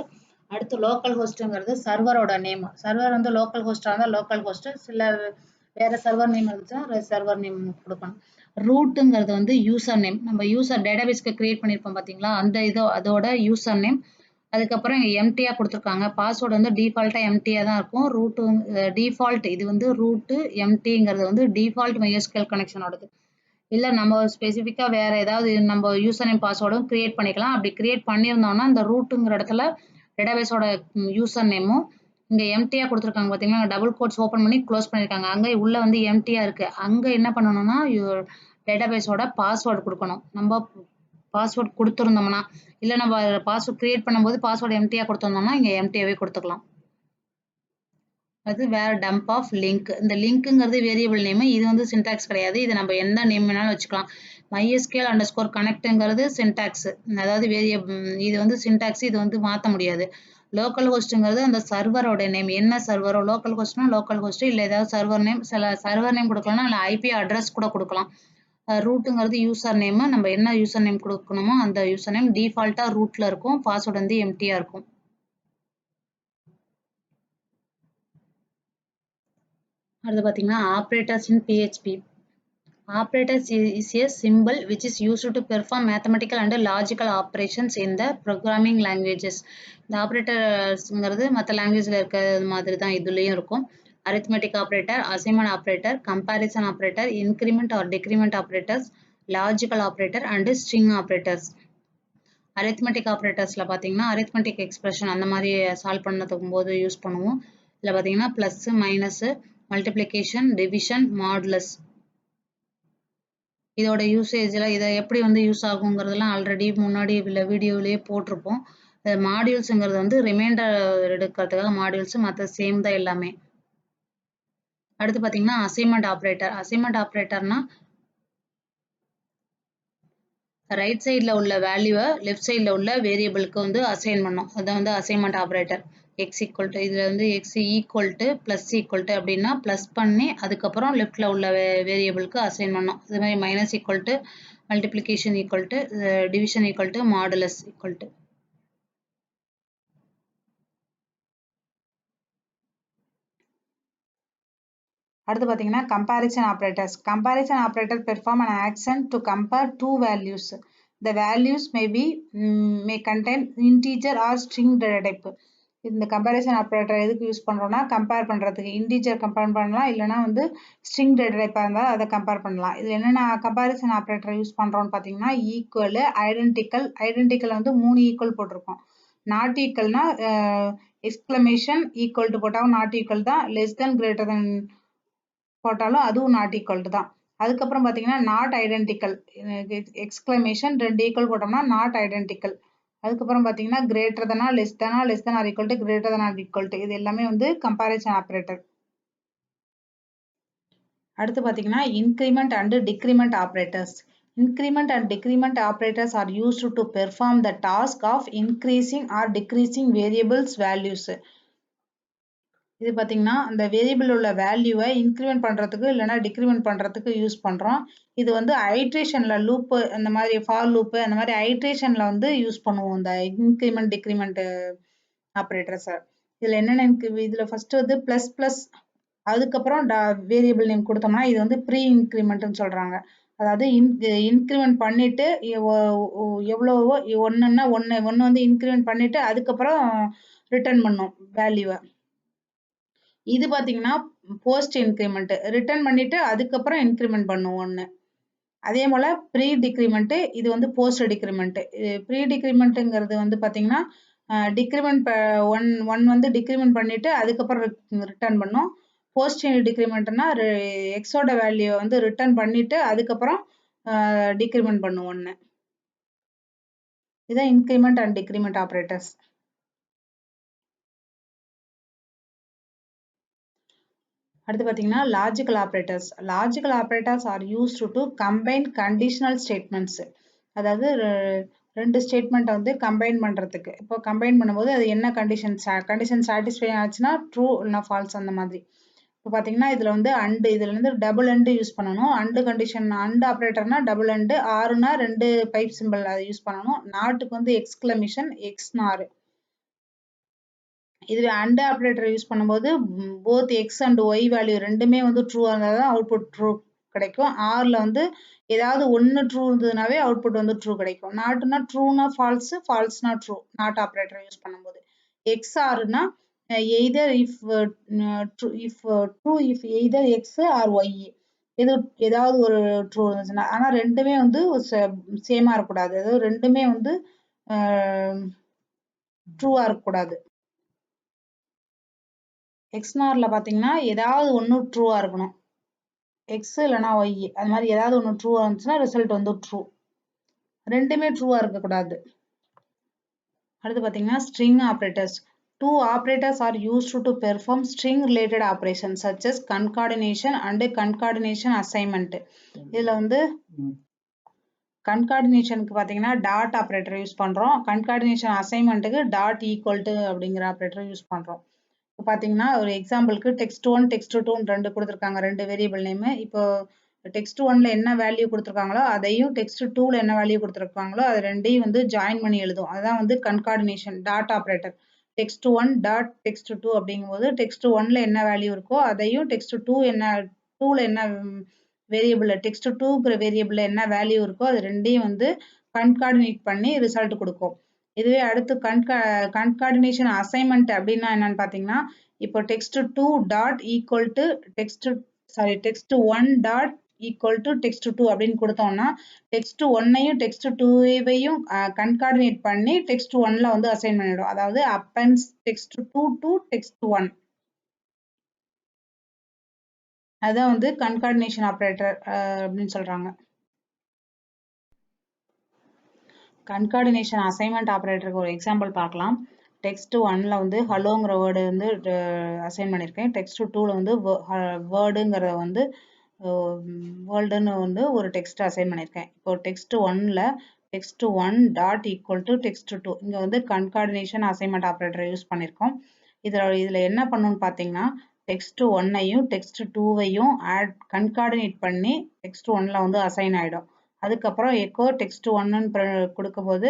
அடுத்து லோக்கல் ஹோஸ்ட்ங்கிறது சர்வரோட நேம். சர்வர் வந்து லோக்கல் ஹோஸ்டா இருந்தா லோக்கல் ஹோஸ்ட், சில வேற சர்வர் நேம் இருந்துச்சுன்னா சர்வர் நேம் கொடுக்கணும். ரூட்டுங்கிறது வந்து யூசர் நேம். நம்ம யூசர் டேட்டாபேஸ்க்கு கிரியேட் பண்ணியிருப்போம் பார்த்தீங்களா, அந்த அதோட யூசர் நேம். அதுக்கப்புறம் இங்கே எம்டியா கொடுத்துருக்காங்க. பாஸ்வேர்டு வந்து டிஃபால்ட்டா எம்டியா தான் இருக்கும். ரூட்டு டிஃபால்ட் இது வந்து ரூட்டு எம்டிங்கிறது வந்து டிஃபால்ட் MySQL கனெக்ஷனோடது. இல்லை நம்ம ஸ்பெசிஃபிக்காக வேற ஏதாவது நம்ம யூசர் நேம் பாஸ்வேர்டும் கிரியேட் பண்ணிக்கலாம். அப்படி கிரியேட் பண்ணியிருந்தோம்னா அந்த ரூட்டுங்கிற இடத்துல டேட்டாபேஸோட யூசர் நேமும் இங்கே எம்டியா கொடுத்துருக்காங்க பார்த்தீங்கன்னா, டபுள் கோட்ஸ் ஓப்பன் பண்ணி க்ளோஸ் பண்ணியிருக்காங்க. அங்கே உள்ள வந்து எம்டியா இருக்கு. அங்கே என்ன பண்ணணும்னா டேட்டாபேஸோட பாஸ்வேர்டு கொடுக்கணும். நம்ம பாஸ்வேர்ட் கொடுத்துருந்தோம்னா, இல்லை நம்ம பாஸ்வேர்ட் கிரியேட் பண்ணும்போது பாஸ்வேர்டு எம்டியா கொடுத்துருந்தோம்னா இங்கே எம்டியாவே கொடுத்துக்கலாம். அது வேற டம்ப் ஆஃப் லிங்க். இந்த லிங்க்குங்கிறது வேரியபிள் நேம். இது வந்து சின்டாக்ஸ் கிடையாது. இது நம்ம எந்த நேம் வேணாலும் வச்சுக்கலாம். MySQL_connectங்கிறது சின்டாக்ஸ், அதாவது இது வந்து சின்டாக்ஸ். இது வந்து மாற்ற முடியாது. லோக்கல் ஹோஸ்ட்ங்கிறது அந்த சர்வரோட நேம். என்ன சர்வரோ, லோக்கல் ஹோஸ்ட்னா லோக்கல் ஹோஸ்ட், இல்லை ஏதாவது சர்வர் நேம். சில சர்வர் நேம் கொடுக்கலன்னா இல்லை ஐபி அட்ரஸ் கூட கொடுக்கலாம். ரூட்டுங்கிறது யூசர் நேம். நம்ம என்ன யூசர் நேம் கொடுக்கணுமோ அந்த யூசர் நேம் டிஃபால்ட்டா ரூட்ல இருக்கும். பாஸ்வேர்டு வந்து எம்டியா இருக்கும். அடுத்து பார்த்தீங்கன்னா operators in PHP. Operators is a symbol which is used to perform mathematical and logical operations in the programming languages. இந்த ஆப்ரேட்டர்ஸ்ங்கிறது மற்ற லாங்குவேஜில் இருக்கிறது மாதிரி தான் இதுலேயும் இருக்கும். Arithmetic operator, assignment operator, comparison operator, increment or decrement operators, logical operator and string operators. Arithmetic ஆப்ரேட்டர்ஸில் பார்த்தீங்கன்னா அரித்மெட்டிக் எக்ஸ்பிரஷன் அந்த மாதிரி சால்வ் பண்ணதுக்கும் போது யூஸ் பண்ணுவோம். இதில் பார்த்தீங்கன்னா plus, minus, multiplication, division, modulus. இதோட யூசேஜில் இதை எப்படி வந்து யூஸ் ஆகுங்கிறதுலாம் ஆல்ரெடி முன்னாடி உள்ள வீடியோவிலேயே போட்டிருப்போம். மாடியூல்ஸுங்கிறது வந்து ரிமைண்டர் எடுக்கிறதுக்காக மாடியூல்ஸ், மற்ற சேம் தான் எல்லாமே. அடுத்து பார்த்தீங்கன்னா அசைன்மெண்ட் ஆப்ரேட்டர். அசைன்மெண்ட் ஆப்ரேட்டர்னா ரைட் சைடில் உள்ள வேல்யூவை லெஃப்ட் சைடில் உள்ள வேரியபிளுக்கு வந்து அசைன் பண்ணோம். அதான் வந்து assignment operator. X equal to, இதில் வந்து X equal to plus equal to அப்படின்னா ப்ளஸ் பண்ணி அதுக்கப்புறம் லெஃப்டில் உள்ள வேரியபிளுக்கு அசைன் பண்ணோம். இது மாதிரி minus equal to, multiplication equal to, division equal to, modulus equal to. அடுத்து பார்த்தீங்கன்னா comparison operators. Comparison operator perform an action to compare two values. The values may contain integer or string data type. இந்த கம்பேரிசன் ஆப்ரேட்டர் எதுக்கு யூஸ் பண்ணுறோம்னா கம்பேர் பண்ணுறதுக்கு. இன்டீஜர் கம்பேர் பண்ணலாம், இல்லைனா வந்து ஸ்ட்ரிங் டேட்டா டைப்பாக இருந்தால் அதை கம்பேர் பண்ணலாம். இது என்னென்ன கம்பேரிசன் ஆப்ரேட்டர் யூஸ் பண்ணுறோம்னு பார்த்தீங்கன்னா ஈக்குவல், ஐடென்டிக்கல். ஐடென்டிக்கல் வந்து 3 ஈக்குவல் போட்டிருக்கோம். நாட் ஈக்குவல்னா எக்ஸ்க்ளமேஷன், ஈக்குவல் டு போட்டாலும் நாட் ஈக்குவல் தான். லெஸ் தென் கிரேட்டர் தென் போட்டாலும் அதுவும் நாட் ஈக்குவல் டு தான். அதுக்கப்புறம் பார்த்தீங்கன்னா நாட் ஐடென்டிக்கல், எக்ஸ்க்ளமேஷன் 2 ஈக்குவல் போட்டோம்னா நாட் ஐடென்டிக்கல். அதுக்கப்புறம் பார்த்தீங்கன்னா greater than, less than or equal to, greater than or equal to. இது எல்லாமே வந்து கம்பேரிசன் ஆப்ரேட்டர். அடுத்து பார்த்தீங்கன்னா increment and decrement operators. Increment and decrement operators are used to perform the task of increasing or decreasing variables values. இது பார்த்தீங்கன்னா அந்த வேரியபிள் உள்ள வேல்யூவை இன்க்ரிமெண்ட் பண்ணுறதுக்கு இல்லைனா டிக்ரிமெண்ட் பண்ணுறதுக்கு யூஸ் பண்ணுறோம். இது வந்து ஐட்ரேஷனில் லூப்பு, அந்த மாதிரி ஃபார் லூப்பு, அந்த மாதிரி ஐட்ரேஷனில் வந்து யூஸ் பண்ணுவோம் இந்த இன்க்ரிமெண்ட் டிக்ரிமெண்ட் ஆப்ரேட்டர்ஸை. இதில் என்னென்ன இதில் ஃபஸ்ட்டு வந்து ப்ளஸ் ப்ளஸ், அதுக்கப்புறம் வேரியபிள் நேம் கொடுத்தோம்னா இது வந்து ப்ரீ இன்க்ரிமெண்ட்னு சொல்கிறாங்க. அதாவது இன்க்ரிமெண்ட் பண்ணிவிட்டு எவ்வளவோ ஒன்றுன்னா ஒன்று வந்து இன்க்ரிமெண்ட் பண்ணிவிட்டு அதுக்கப்புறம் ரிட்டர்ன் பண்ணும் வேல்யூவை. இது பார்த்தீங்கன்னா போஸ்ட் இன்க்ரிமெண்ட். ரிட்டர்ன் பண்ணிட்டு அதுக்கப்புறம் இன்க்ரிமெண்ட் பண்ணும் ஒன்று. அதே போல் ப்ரீ டிக்ரிமெண்ட்டு, இது வந்து போஸ்ட் டிக்ரிமெண்ட்டு. ப்ரீ டிக்ரிமெண்ட்டுங்கிறது வந்து பார்த்தீங்கன்னா டிக்ரிமெண்ட் ஒன் வந்து டிக்ரிமெண்ட் பண்ணிட்டு அதுக்கப்புறம் ரிட்டர்ன் பண்ணும். போஸ்ட் டிக்ரிமெண்ட்னா எக்ஸோட வேல்யூவை வந்து ரிட்டர்ன் பண்ணிட்டு அதுக்கப்புறம் டிக்ரிமெண்ட் பண்ணும் ஒன்று. இதான் இன்க்ரிமெண்ட் அண்ட் டிக்ரிமெண்ட் ஆப்ரேட்டர்ஸ். அடுத்து பார்த்தீங்கன்னா logical operators. Logical operators are used to combine conditional statements. அதாவது 2 ஸ்டேட்மெண்ட்டை வந்து கம்பைன் பண்ணுறதுக்கு. இப்போ கம்பைன் பண்ணும்போது அது என்ன கண்டிஷன் சாட்டிஸ்ஃபை ஆச்சுன்னா ட்ரூ இல்லைனா ஃபால்ஸ் அந்த மாதிரி. இப்போ பார்த்தீங்கன்னா இதில் வந்து அண்டு இதில் வந்து டபுள் அண்டு யூஸ் பண்ணணும். அண்டு கண்டிஷன் அண்டு ஆப்ரேட்டர்னா டபுள் அண்டு, ஆறுனா 2 பைப் சிம்பிள் அதை யூஸ் பண்ணணும். நாட்டுக்கு வந்து எக்ஸ்க்ளமேஷன், எக்ஸ்நார். இதுவே அண்டு ஆப்ரேட்டர் யூஸ் பண்ணும்போது both x and y value ரெண்டுமே வந்து ட்ரூவாக இருந்தால் தான் அவுட்புட் ட்ரூ கிடைக்கும். ஆரில் வந்து ஏதாவது ஒன்று ட்ரூ இருந்ததுனாவே அவுட்புட் வந்து ட்ரூ கிடைக்கும். நாட்டுனா ட்ரூனா ஃபால்ஸு, ஃபால்ஸ்னா ட்ரூ நாட் ஆப்ரேட்டர் யூஸ் பண்ணும்போது. எக்ஸ்ஆர்னா either if true if either x or y, இது ஏதாவது ஒரு ட்ரூ இருந்துச்சுன்னா. ஆனால் ரெண்டுமே வந்து சேமாக இருக்கக்கூடாது, அதாவது ரெண்டுமே வந்து ட்ரூவாக இருக்கக்கூடாது. எக்ஸ்நாரில் பார்த்தீங்கன்னா ஏதாவது ஒன்று ட்ரூவாக இருக்கணும், எக்ஸ் இல்லைனா ஒய், அது மாதிரி ஏதாவது ஒன்று ட்ரூவாக இருந்துச்சுன்னா ரிசல்ட் வந்து ட்ரூ. ரெண்டுமே ட்ரூவாக இருக்கக்கூடாது. அடுத்து பார்த்தீங்கன்னா string operators. Two operators are used to perform string related operations such as concatenation and concatenation assignment. இதில் வந்து கன்கார்டினேஷனுக்கு பார்த்தீங்கன்னா டாட் ஆப்ரேட்டர் யூஸ் பண்ணுறோம். கன்கார்டினேஷன் அசைன்மெண்ட்டுக்கு டாட் ஈக்குவல் டு அப்படிங்கிற ஆப்ரேட்டர் யூஸ் பண்ணுறோம். இப்போ பார்த்தீங்கன்னா ஒரு எக்ஸாம்பிளுக்கு text1 text2 ரெண்டு கொடுத்துருக்காங்க, ரெண்டு வேரியபிள் நேமு. இப்போ text1ல என்ன வேல்யூ கொடுத்துருக்காங்களோ அதையும் text2ல என்ன வேல்யூ கொடுத்துருக்காங்களோ அது ரெண்டையும் வந்து ஜாயின் பண்ணி எழுதும். அதான் வந்து concatenation dot operator. text1 dot text2 அப்படிங்கும்போது text1ல என்ன வேல்யூ இருக்கோ அதையும் text2 என்ன 2ல என்ன வேரியபிள் text2ங்கிற வேரியபிள்ல என்ன வேல்யூ இருக்கோ அது ரெண்டையும் வந்து கன்கார்டினேட் பண்ணி ரிசல்ட் கொடுக்கும். இதுவே அடுத்து கன்கார்டினேஷன் அசைன்மெண்ட் அப்படின்னா என்னன்னு பார்த்தீங்கன்னா, இப்போ text2 dot equal to text1 dot equal to text2 அப்படின்னு கொடுத்தோம்னா text1ஐயும் text2வையும் கன்கார்டினேட் பண்ணி text1ல வந்து அசைன் பண்ணிடும். அதாவது appends text2 டு text1. அதான் வந்து கன்கார்டினேஷன் ஆப்ரேட்டர் அப்படின்னு சொல்றாங்க. கன்கார்டினேஷன் அசைன்மெண்ட் ஆப்ரேட்டருக்கு ஒரு எக்ஸாம்பிள் பார்க்கலாம். text1ல வந்து ஹலோங்கிற வேர்டு வந்து அசைன் பண்ணியிருக்கேன். text2ல வந்து வேர்டுங்கிறத வந்து வேர்ல்டுன்னு வந்து ஒரு டெக்ஸ்ட் அசைன் பண்ணியிருக்கேன். இப்போ text1ல text1 dot equal to text2 இங்கே வந்து கன்கார்டினேஷன் அசைன்மெண்ட் ஆப்ரேட்டரை யூஸ் பண்ணியிருக்கோம். இதில் என்ன பண்ணணும்னு பார்த்தீங்கன்னா text1ஐயும் text2வையும் கன்கார்டினேட் பண்ணி text1ல வந்து அசைன் ஆகிடும். அதுக்கப்புறம் எக்கோ text1ன்னு கொடுக்கும்போது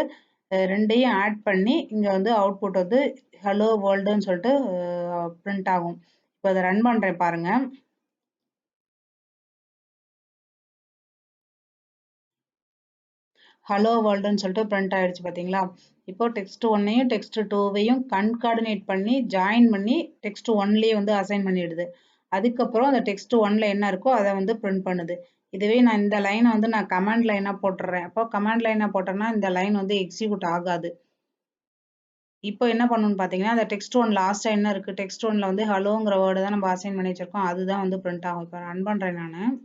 ரெண்டையும் ஆட் பண்ணி இங்கே வந்து அவுட்புட் வந்து ஹலோ வேர்ல்டுன்னு சொல்லிட்டு பிரிண்ட் ஆகும். இப்போ அதை ரன் பண்ணுறேன் பாருங்க. ஹலோ வேர்ல்டுன்னு சொல்லிட்டு பிரிண்ட் ஆயிடுச்சு பார்த்தீங்களா. இப்போ text1ஐயும் text2வையும் கன்கார்டினேட் பண்ணி ஜாயின் பண்ணி text1லேயே வந்து அசைன் பண்ணிடுது. அதுக்கப்புறம் அந்த text1ல என்ன இருக்கோ அதை வந்து பிரிண்ட் பண்ணுது. இதுவே நான் இந்த லைனை வந்து நான் கமாண்ட் லைனாக போட்டுடுறேன். அப்போ கமாண்ட் லைனாக போட்டேன்னா இந்த லைன் வந்து எக்ஸிக்யூட் ஆகாது. இப்போ என்ன பண்ணணும்னு பார்த்தீங்கன்னா அந்த text1 லாஸ்ட்டாக என்ன இருக்குது, text1ல வந்து ஹலோங்கிற வேர்டு தான் நம்ம அசைன் பண்ணி வச்சிருக்கோம், அதுதான் வந்து பிரிண்ட் ஆகும். இப்போ ரன் பண்ணுறேன் நான்.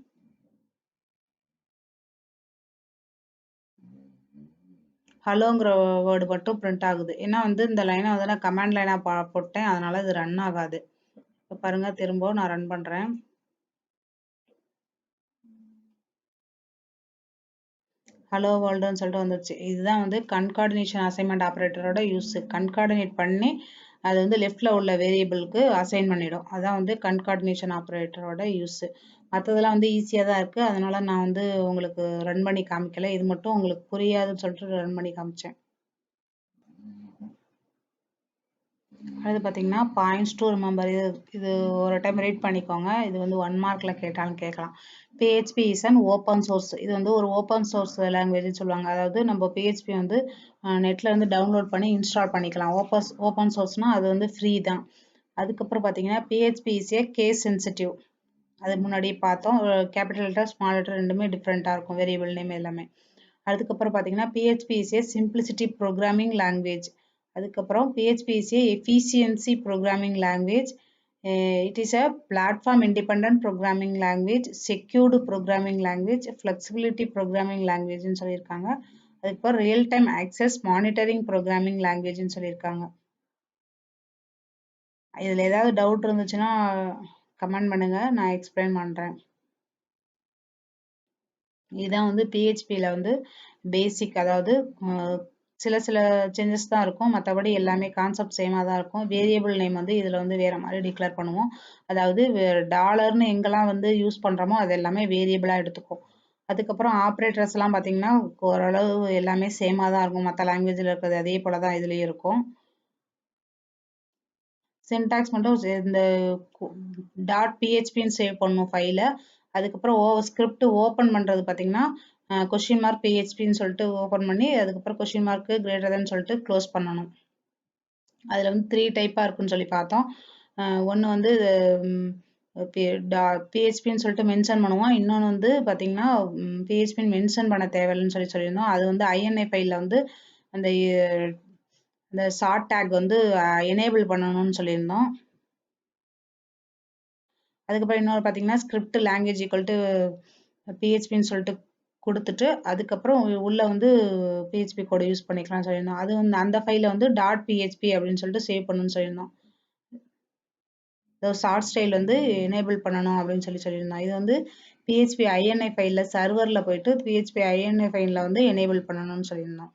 ஹலோங்கிற வேர்டு மட்டும் பிரிண்ட் ஆகுது. ஏன்னா வந்து இந்த லைனை வந்து நான் கமாண்ட் லைனாக போட்டேன், அதனால இது ரன் ஆகாது. இப்போ பாருங்க, திரும்ப நான் ரன் பண்ணுறேன். ஹலோ வேர்ல்டுன்னு சொல்லிட்டு வந்துருச்சு. இதுதான் வந்து கன்கார்டினேஷன் அசைன்மெண்ட் ஆப்ரேட்டரோட யூஸ். கன்கார்டினேட் பண்ணி அது வந்து லெஃப்டில் உள்ள வேரியபிளுக்கு அசைன் பண்ணிடும். அதான் வந்து கன்கார்டினேஷன் ஆப்ரேட்டரோட யூஸ். மற்றதெல்லாம் வந்து ஈஸியாக தான் இருக்குது, அதனால நான் வந்து உங்களுக்கு ரன் பண்ணி காமிக்கல. இது மட்டும் உங்களுக்கு புரியாதுன்னு சொல்லிட்டு ரன் பண்ணி காமிச்சேன். அடுத்து பார்த்தீங்கன்னா பாயிண்ட்ஸ் டு ரிமெம்பர். இது ஒரு டைம் ரீட் பண்ணிக்கோங்க. இது வந்து 1 மார்க்கில் கேட்டாலும் கேட்கலாம். PHP is an open source. இது வந்து ஒரு ஓப்பன் சோர்ஸ் லாங்குவேஜ்னு சொல்லுவாங்க. அதாவது நம்ம PHP வந்து நெட்டில் வந்து டவுன்லோட் பண்ணி இன்ஸ்டால் பண்ணிக்கலாம். ஓப்பன் சோர்ஸ்னால் அது வந்து ஃப்ரீ தான். அதுக்கப்புறம் பார்த்தீங்கன்னா PHP is a case sensitive. அது முன்னாடி பார்த்தோம். கேபிட்டல் லெட்டர் ஸ்மால் லெட்டர் ரெண்டுமே டிஃப்ரெண்ட்டாக இருக்கும், வேரியபிள் நேம் எல்லாமே. அதுக்கப்புறம் பார்த்தீங்கன்னா PHP is a simplicity programming language. அதுக்கப்புறம் PHP is a efficiency programming language. It is a platform independent programming language, secured programming language, flexibility programming லாங்குவேஜ்னு சொல்லியிருக்காங்க. அதுக்கப்புறம் real time access monitoring programming லாங்குவேஜ்னு சொல்லியிருக்காங்க. இதில் ஏதாவது டவுட் இருந்துச்சுன்னா கமெண்ட் பண்ணுங்கள், நான் எக்ஸ்பிளைன் பண்ணுறேன். இதுதான் வந்து PHPயில் வந்து பேசிக், அதாவது சில சேஞ்சஸ் தான் இருக்கும். மற்றபடி எல்லாமே கான்செப்ட் சேமாக தான் இருக்கும். வேரியபிள் நேம் வந்து இதில் வந்து வேறு மாதிரி டிக்ளேர் பண்ணுவோம். அதாவது டாலர்னு எங்கெல்லாம் வந்து யூஸ் பண்ணுறோமோ அது எல்லாமே வேரியபிளாக எடுத்துக்கும். அதுக்கப்புறம் ஆப்ரேட்டர்ஸ்லாம் பார்த்தீங்கன்னா ஓரளவு எல்லாமே சேமாக தான் இருக்கும். மற்ற லாங்குவேஜில் இருக்கிறது அதே போல் தான் இதுலேயும் இருக்கும். சின்டாக்ஸ் மட்டும் இந்த .phpன்னு சேவ் பண்ணணும் ஃபைலை. அதுக்கப்புறம் ஸ்கிரிப்ட் ஓப்பன் பண்ணுறது பார்த்தீங்கன்னா கொஸ்டின் மார்க் PHPன்னு சொல்லிட்டு ஓப்பன் பண்ணி அதுக்கப்புறம் கொஸ்டின் மார்க்கு கிரேட்டர் தேன் சொல்லிட்டு க்ளோஸ் பண்ணணும். அதில் வந்து 3 டைப்பாக இருக்குன்னு சொல்லி பார்த்தோம். ஒன்று வந்து PHPன்னு சொல்லிட்டு மென்ஷன் பண்ணுவோம். இன்னொன்று வந்து பார்த்தீங்கன்னா PHPன்னு மென்ஷன் பண்ண தேவையில்லைன்னு சொல்லியிருந்தோம். அது வந்து INI ஃபைலில் வந்து அந்த ஷார்ட் டேக் வந்து எனேபிள் பண்ணணும்னு சொல்லியிருந்தோம். அதுக்கப்புறம் இன்னொரு பார்த்தீங்கன்னா ஸ்கிரிப்ட் லாங்குவேஜ் ஈக்குவல் டு PHPன்னு சொல்லிட்டு கொடுத்துட்டு அதுக்கப்புறம் உள்ள வந்து PHP கோடு யூஸ் பண்ணிக்கலாம்னு சொல்லியிருந்தோம். அது வந்து அந்த ஃபைலில் வந்து .php அப்படின்னு சொல்லிட்டு சேவ் பண்ணணும்னு சொல்லியிருந்தோம். ஷார்ட் ஸ்டைல் வந்து எனேபிள் பண்ணணும் அப்படின்னு சொல்லியிருந்தோம். இது வந்து PHP INI ஃபைலில் சர்வரில் போயிட்டு PHP INI ஃபைலில் வந்து எனேபிள் பண்ணணும்னு சொல்லியிருந்தோம்.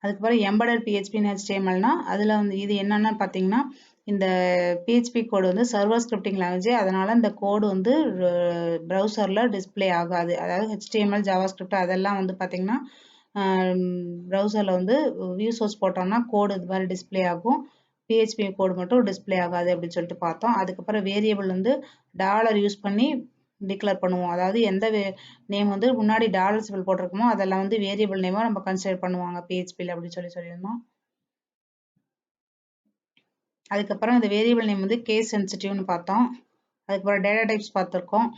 அதுக்கப்புறம் எம்பெடட் PHPன்னு HTMLனா அதில் வந்து இது என்னென்னு பார்த்தீங்கன்னா இந்த PHP கோடு வந்து சர்வர் ஸ்கிரிப்டிங் லாங்குவேஜ், அதனால இந்த கோடு வந்து ப்ரௌசரில் டிஸ்பிளே ஆகாது. அதாவது HTML JavaScript அதெல்லாம் வந்து பார்த்தீங்கன்னா ப்ரௌசரில் வந்து வியூ சோர்ஸ் போட்டோம்னா கோடு இது மாதிரி டிஸ்பிளே ஆகும். PHP கோடு மட்டும் டிஸ்பிளே ஆகாது அப்படின்னு சொல்லிட்டு பார்த்தோம். அதுக்கப்புறம் வேரியபிள் வந்து டாலர் யூஸ் பண்ணி டிக்ளேர் பண்ணுவோம். அதாவது எந்த நேம் வந்து முன்னாடி டாலர் சிம்பிள் போட்டிருக்குமோ அதெல்லாம் வந்து வேரியபிள் நேமாக நம்ம கன்சிடர் பண்ணுவாங்க PHPயில் அப்படின்னு சொல்லியிருந்தோம். அதுக்கப்புறம் இந்த வேரியபிள் நேம் வந்து கேஸ் சென்சிட்டிவ்னு பார்த்தோம். அதுக்கப்புறம் டேட்டா டைப்ஸ் பார்த்துருக்கோம்.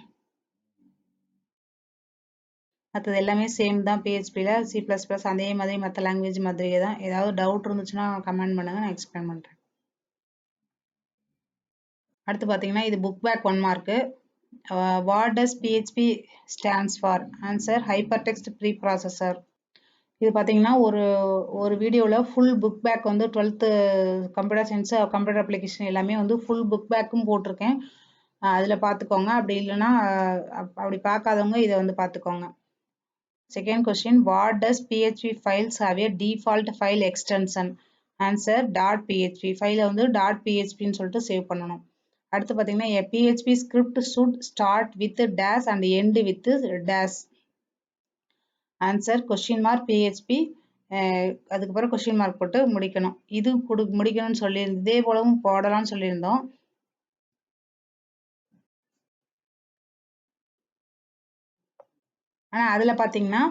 மற்றது எல்லாமே சேம் தான் PHPயில். C++ அதே மாதிரி மற்ற லாங்குவேஜ் மாதிரியே தான். ஏதாவது டவுட் இருந்துச்சுன்னா கமெண்ட் பண்ணுங்கள், நான் எக்ஸ்பிளைன் பண்ணுறேன். அடுத்து பார்த்தீங்கன்னா இது book back 1 mark. What does PHP stands for? Answer Hypertext Preprocessor. இது பார்த்தீங்கன்னா ஒரு வீடியோவில் ஃபுல் புக் பேக் வந்து 12th computer science computer application எல்லாமே வந்து ஃபுல் புக் பேக்கும் போட்டிருக்கேன். அதில் பார்த்துக்கோங்க. அப்படி இல்லைன்னா அப்படி பார்க்காதவங்க இதை வந்து பார்த்துக்கோங்க. Second question, what does PHP files have a default file extension? Answer .php. ஃபைலை வந்து .phpன்னு சொல்லிட்டு சேவ் பண்ணணும். அடுத்து பார்த்தீங்கன்னா a PHP script should start with dash and end with dash. Answer question mark PHP. அதுக்கப்புறம் கொஸ்டின் மார்க் போட்டு முடிக்கணும். இது முடிக்கணும்னு சொல்லி இதே போலவும் போடலாம்னு சொல்லியிருந்தோம். ஆனால் அதில் பார்த்தீங்கன்னா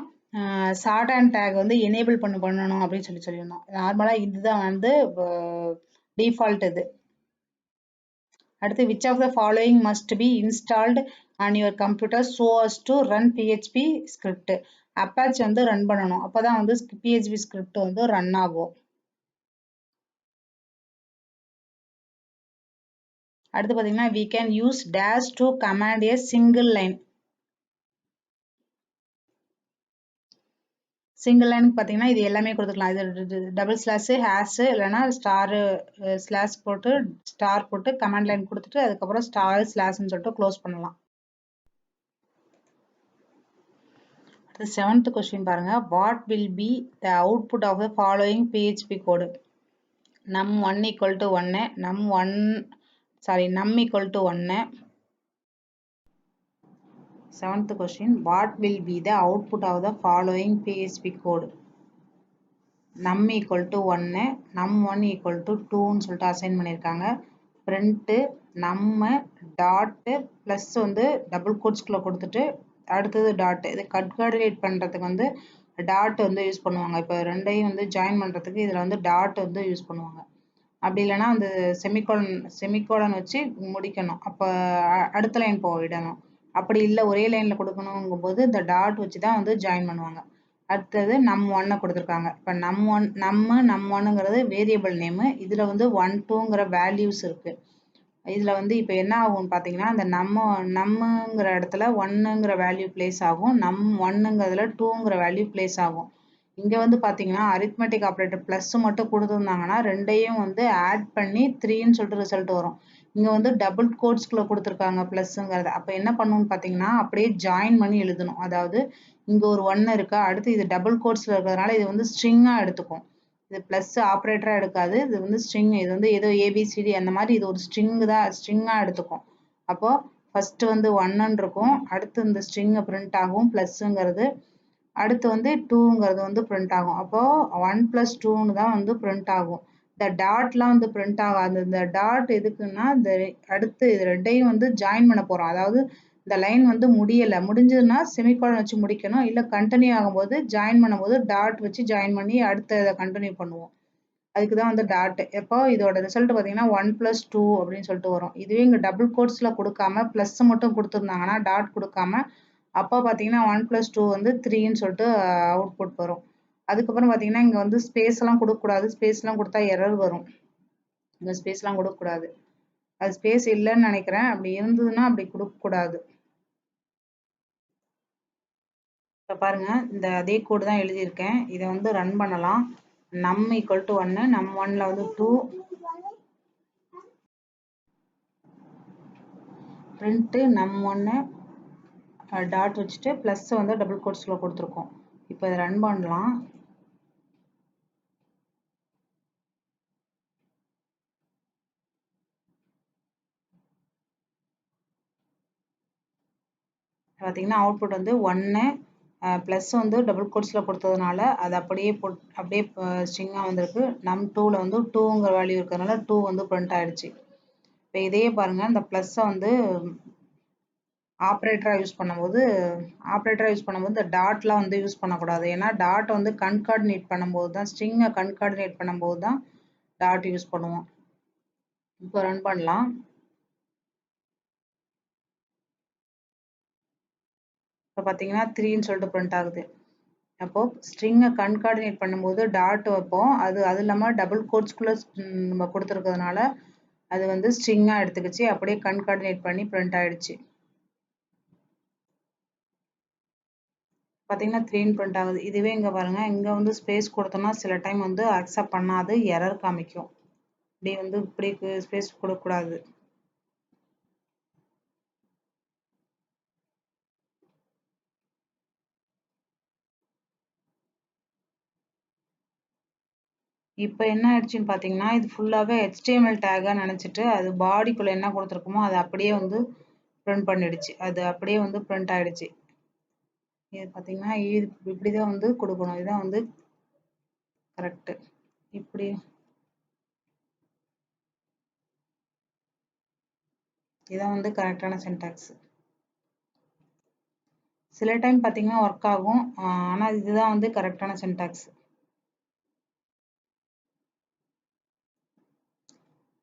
ஷார்ட் அண்ட் டேக் வந்து எனேபிள் பண்ணணும் அப்படின்னு சொல்லியிருந்தோம். நார்மலாக இதுதான் வந்து டிஃபால்ட் இது. அடுத்து which of the following must be installed on your computer so as to run PHP script? Apache வந்து ரன் பண்ணணும். அப்பதான் வந்து PHP script வந்து ரன் ஆகும். அடுத்து பார்த்தீங்கன்னா we can use dash to command a single line. Single லைனுக்கு பார்த்தீங்கன்னா இது எல்லாமே கொடுத்துக்கலாம். இது டபுள் ஸ்லாஷு ஹேஷு இல்லைன்னா ஸ்டாரு ஸ்லாஷ் போட்டு ஸ்டார் போட்டு கமாண்ட் லைன் கொடுத்துட்டு அதுக்கப்புறம் ஸ்டார் ஸ்லாஷ்னு சொல்லிட்டு க்ளோஸ் பண்ணலாம். அடுத்து 7th கொஸ்டின் பாருங்க. What will be the output of the following PHP code? num1 equal to 1, num equal to 1. 7th question, what will be the output of the following PHP code? num equal to 1, num1 equal to 2ன்னு சொல்லிட்டு அசைன் பண்ணியிருக்காங்க. print num டாட் ப்ளஸ் வந்து டபுள் கோட்ஸ்குள்ளே கொடுத்துட்டு அடுத்தது டாட். இது கன்கார்டினேட் பண்ணுறதுக்கு வந்து டாட் வந்து யூஸ் பண்ணுவாங்க. இப்போ ரெண்டையும் வந்து ஜாயின் பண்ணுறதுக்கு இதில் வந்து டாட் வந்து யூஸ் பண்ணுவாங்க. அப்படி இல்லைன்னா அந்த செமிகோலன் வச்சு முடிக்கணும். அப்போ அடுத்த லைன் போயிடணும். அப்படி இல்லை ஒரே லைனில் கொடுக்கணுங்கும் போது இந்த டாட் வச்சு தான் வந்து ஜாயின் பண்ணுவாங்க. அடுத்தது num1 கொடுத்துருக்காங்க. இப்போ num1ங்கிறது வேரியபிள் நேமு. இதில் வந்து 1 2ங்கிற வேல்யூஸ் இருக்குது. இதில் வந்து இப்போ என்ன ஆகும்னு பார்த்தீங்கன்னா அந்த நம்முங்கிற இடத்துல 1ங்கிற வேல்யூ பிளேஸ் ஆகும். num1ங்கிறதுல 2ங்கிற வேல்யூ பிளேஸ் ஆகும். இங்க வந்து பாத்தீங்கன்னா அரித்மெட்டிக் ஆப்ரேட்டர் பிளஸ் மட்டும் கொடுத்துருந்தாங்கன்னா ரெண்டையும் வந்து ஆட் பண்ணி 3ன்னு சொல்லிட்டு ரிசல்ட் வரும். இங்க வந்து டபுள் கோட்ஸ்குள்ள கொடுத்துருக்காங்க பிளஸ்ங்கிறத. அப்ப என்ன பண்ணணும்னு பாத்தீங்கன்னா அப்படியே ஜாயின் பண்ணி எழுதணும். அதாவது இங்க ஒரு 1 இருக்கா, அடுத்து இது டபுள் கோட்ஸ்ல இருக்கிறதுனால இது வந்து ஸ்ட்ரிங்கா எடுத்துக்கும். இது பிளஸ் ஆப்ரேட்டரா எடுக்காது, இது வந்து ஸ்ட்ரிங். இது வந்து ஏதோ ஏபிசிடி அந்த மாதிரி இது ஒரு ஸ்ட்ரிங்கா எடுத்துக்கும். அப்போ ஃபர்ஸ்ட் வந்து 1ன்னு இருக்கும், அடுத்து இந்த ஸ்ட்ரிங் பிரிண்ட் ஆகும் பிளஸ்ங்கிறது, அடுத்து வந்து 2ங்கிறது வந்து பிரிண்ட் ஆகும். அப்போ 1 + 2ன்னு தான் வந்து பிரிண்ட் ஆகும். இந்த டாட்லாம் வந்து பிரிண்ட் ஆகாது. இந்த டாட் எதுக்குன்னா இந்த அடுத்து இது ரெண்டையும் வந்து ஜாயின் பண்ண போறோம். அதாவது இந்த லைன் வந்து முடியல, முடிஞ்சதுன்னா செமிகோலன் வச்சு முடிக்கணும், இல்ல கண்டினியூ ஆகும்போது ஜாயின் பண்ணும்போது டாட் வச்சு ஜாயின் பண்ணி அடுத்த இதை கண்டினியூ பண்ணுவோம். அதுக்கு தான் வந்து டாட். எப்போ இதோட ரிசல்ட் பார்த்தீங்கன்னா 1 + 2 அப்படின்னு சொல்லிட்டு வரும். இதுவே இங்க டபுள் கோட்ஸ்ல கொடுக்காம பிளஸ் மட்டும் கொடுத்துருந்தாங்கன்னா டாட் கொடுக்காம அப்போ பார்த்தீங்கன்னா 1 + 2 வந்து 3ன்னு சொல்லிட்டு அவுட்புட் வரும். அதுக்கப்புறம் பார்த்தீங்கன்னா இங்க வந்து ஸ்பேஸ் எல்லாம் கொடுக்கக்கூடாது, ஸ்பேஸ்லாம் கொடுத்தா எரர் வரும். இந்த ஸ்பேஸ்லாம் கொடுக்கக்கூடாது. அது ஸ்பேஸ் இல்லைன்னு நினைக்கிறேன், அப்படி இருந்ததுன்னா அப்படி கொடுக்கக்கூடாது. இப்போ பாருங்க, இந்த அதே கோடு தான் எழுதியிருக்கேன். இதை வந்து ரன் பண்ணலாம். num = 1, num1ல வந்து 2, print num1 டாட் வச்சுட்டு பிளஸ் வந்து டபுள் கோட்ஸ்ல கொடுத்துருக்கோம். இப்போ இதை ரன் பண்ணலாம். பார்த்தீங்கன்னா அவுட்புட் வந்து 1 ப்ளஸ் வந்து டபுள் கோட்ஸ்ல கொடுத்ததுனால அது அப்படியே அப்படியே ஸ்ட்ரிங்காக வந்திருக்கு. num2ல வந்து 2ங்கிற வேல்யூ இருக்கிறதுனால 2 வந்து பிரிண்ட் ஆயிடுச்சு. இப்போ இதையே பாருங்க, இந்த ப்ளஸ்ஸை வந்து ஆப்ரேட்டராக யூஸ் பண்ணும்போது இந்த டாட்லாம் வந்து யூஸ் பண்ணக்கூடாது. ஏன்னா டாட் வந்து கன்கார்டினேட் பண்ணும்போது தான், ஸ்ட்ரிங்கை கன்கார்டினேட் பண்ணும்போது தான் டாட் யூஸ் பண்ணுவோம். இப்போ ரன் பண்ணலாம். இப்போ பார்த்தீங்கன்னா 3ன்னு சொல்லிட்டு பிரிண்ட் ஆகுது. அப்போ ஸ்ட்ரிங்கை கன்கார்டினேட் பண்ணும்போது டாட் வைப்போம். அது இல்லாமல் டபுள் கோட்ஸ்குள்ளே நம்ம கொடுத்துருக்கிறதுனால அது வந்து ஸ்ட்ரிங்காக எடுத்துக்கிச்சு, அப்படியே கன்கார்டினேட் பண்ணி பிரிண்ட் ஆயிடுச்சு. பார்த்தீங்கன்னா 3ன்னு பிரிண்ட் ஆகுது. இதுவே இங்கே பாருங்க, இங்கே வந்து ஸ்பேஸ் கொடுத்தோம்னா சில டைம் வந்து அக்செப்ட் பண்ணாது, எரர் காமிக்கும். இப்படி வந்து இப்படி ஸ்பேஸ் கொடுக்கக்கூடாது. இப்போ என்ன ஆயிடுச்சுன்னு பார்த்தீங்கன்னா, இது ஃபுல்லாகவே HTML டேக்காக நினச்சிட்டு அது பாடிக்குள்ளே என்ன கொடுத்துருக்குமோ அதை அப்படியே வந்து பிரிண்ட் பண்ணிடுச்சு. அது அப்படியே வந்து பிரிண்ட் ஆயிடுச்சு. இது பார்த்தீங்கன்னா இப்படி தான் வந்து கொடுக்கணும். இதுதான் வந்து கரெக்டு. இப்படி இதான் வந்து கரெக்டான சின்டாக்ஸ். சில டைம் பார்த்தீங்கன்னா ஒர்க் ஆகும், ஆனால் இதுதான் வந்து கரெக்டான சின்டாக்ஸ்.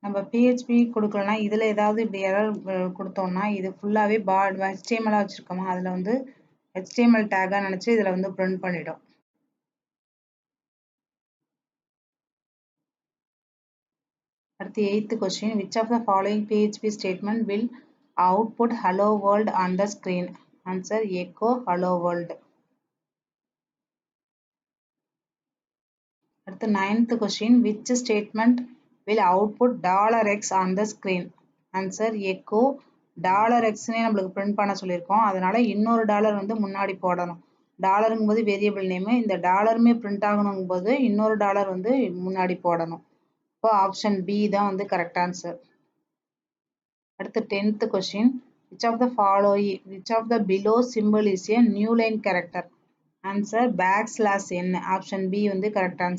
நம்ம PHP கொடுக்கலனா இதில் ஏதாவது இப்படி எரர் கொடுத்தோம்னா இது ஃபுல்லாகவே HTML வச்சுருக்கோமா, அதில் வந்து HTML டேக்காக நினச்சி இதில் வந்து பிரிண்ட் பண்ணிடும். அடுத்து 8th question, which of the following PHP statement will output hello world on the screen? Answer: echo hello world. அடுத்து 9th question, which statement will output $x on the screen? Answer: echo $x நம்மளுக்கு பிரிண்ட் பண்ண சொல்லியிருக்கோம், அதனால இன்னொரு டாலர் வந்து முன்னாடி போடணும். டாலருங்கும் போது வேரியபிள் நேம், இந்த டாலருமே பிரிண்ட் ஆகணுங்கும் போது இன்னொரு டாலர் வந்து முன்னாடி போடணும். இப்போ ஆப்ஷன் பி தான் வந்து கரெக்ட் ஆன்சர். அடுத்து 10th question, which of the below symbol is a new line character? Answer: \n. Option B வந்து கரெக்ட் ஆன்சர்.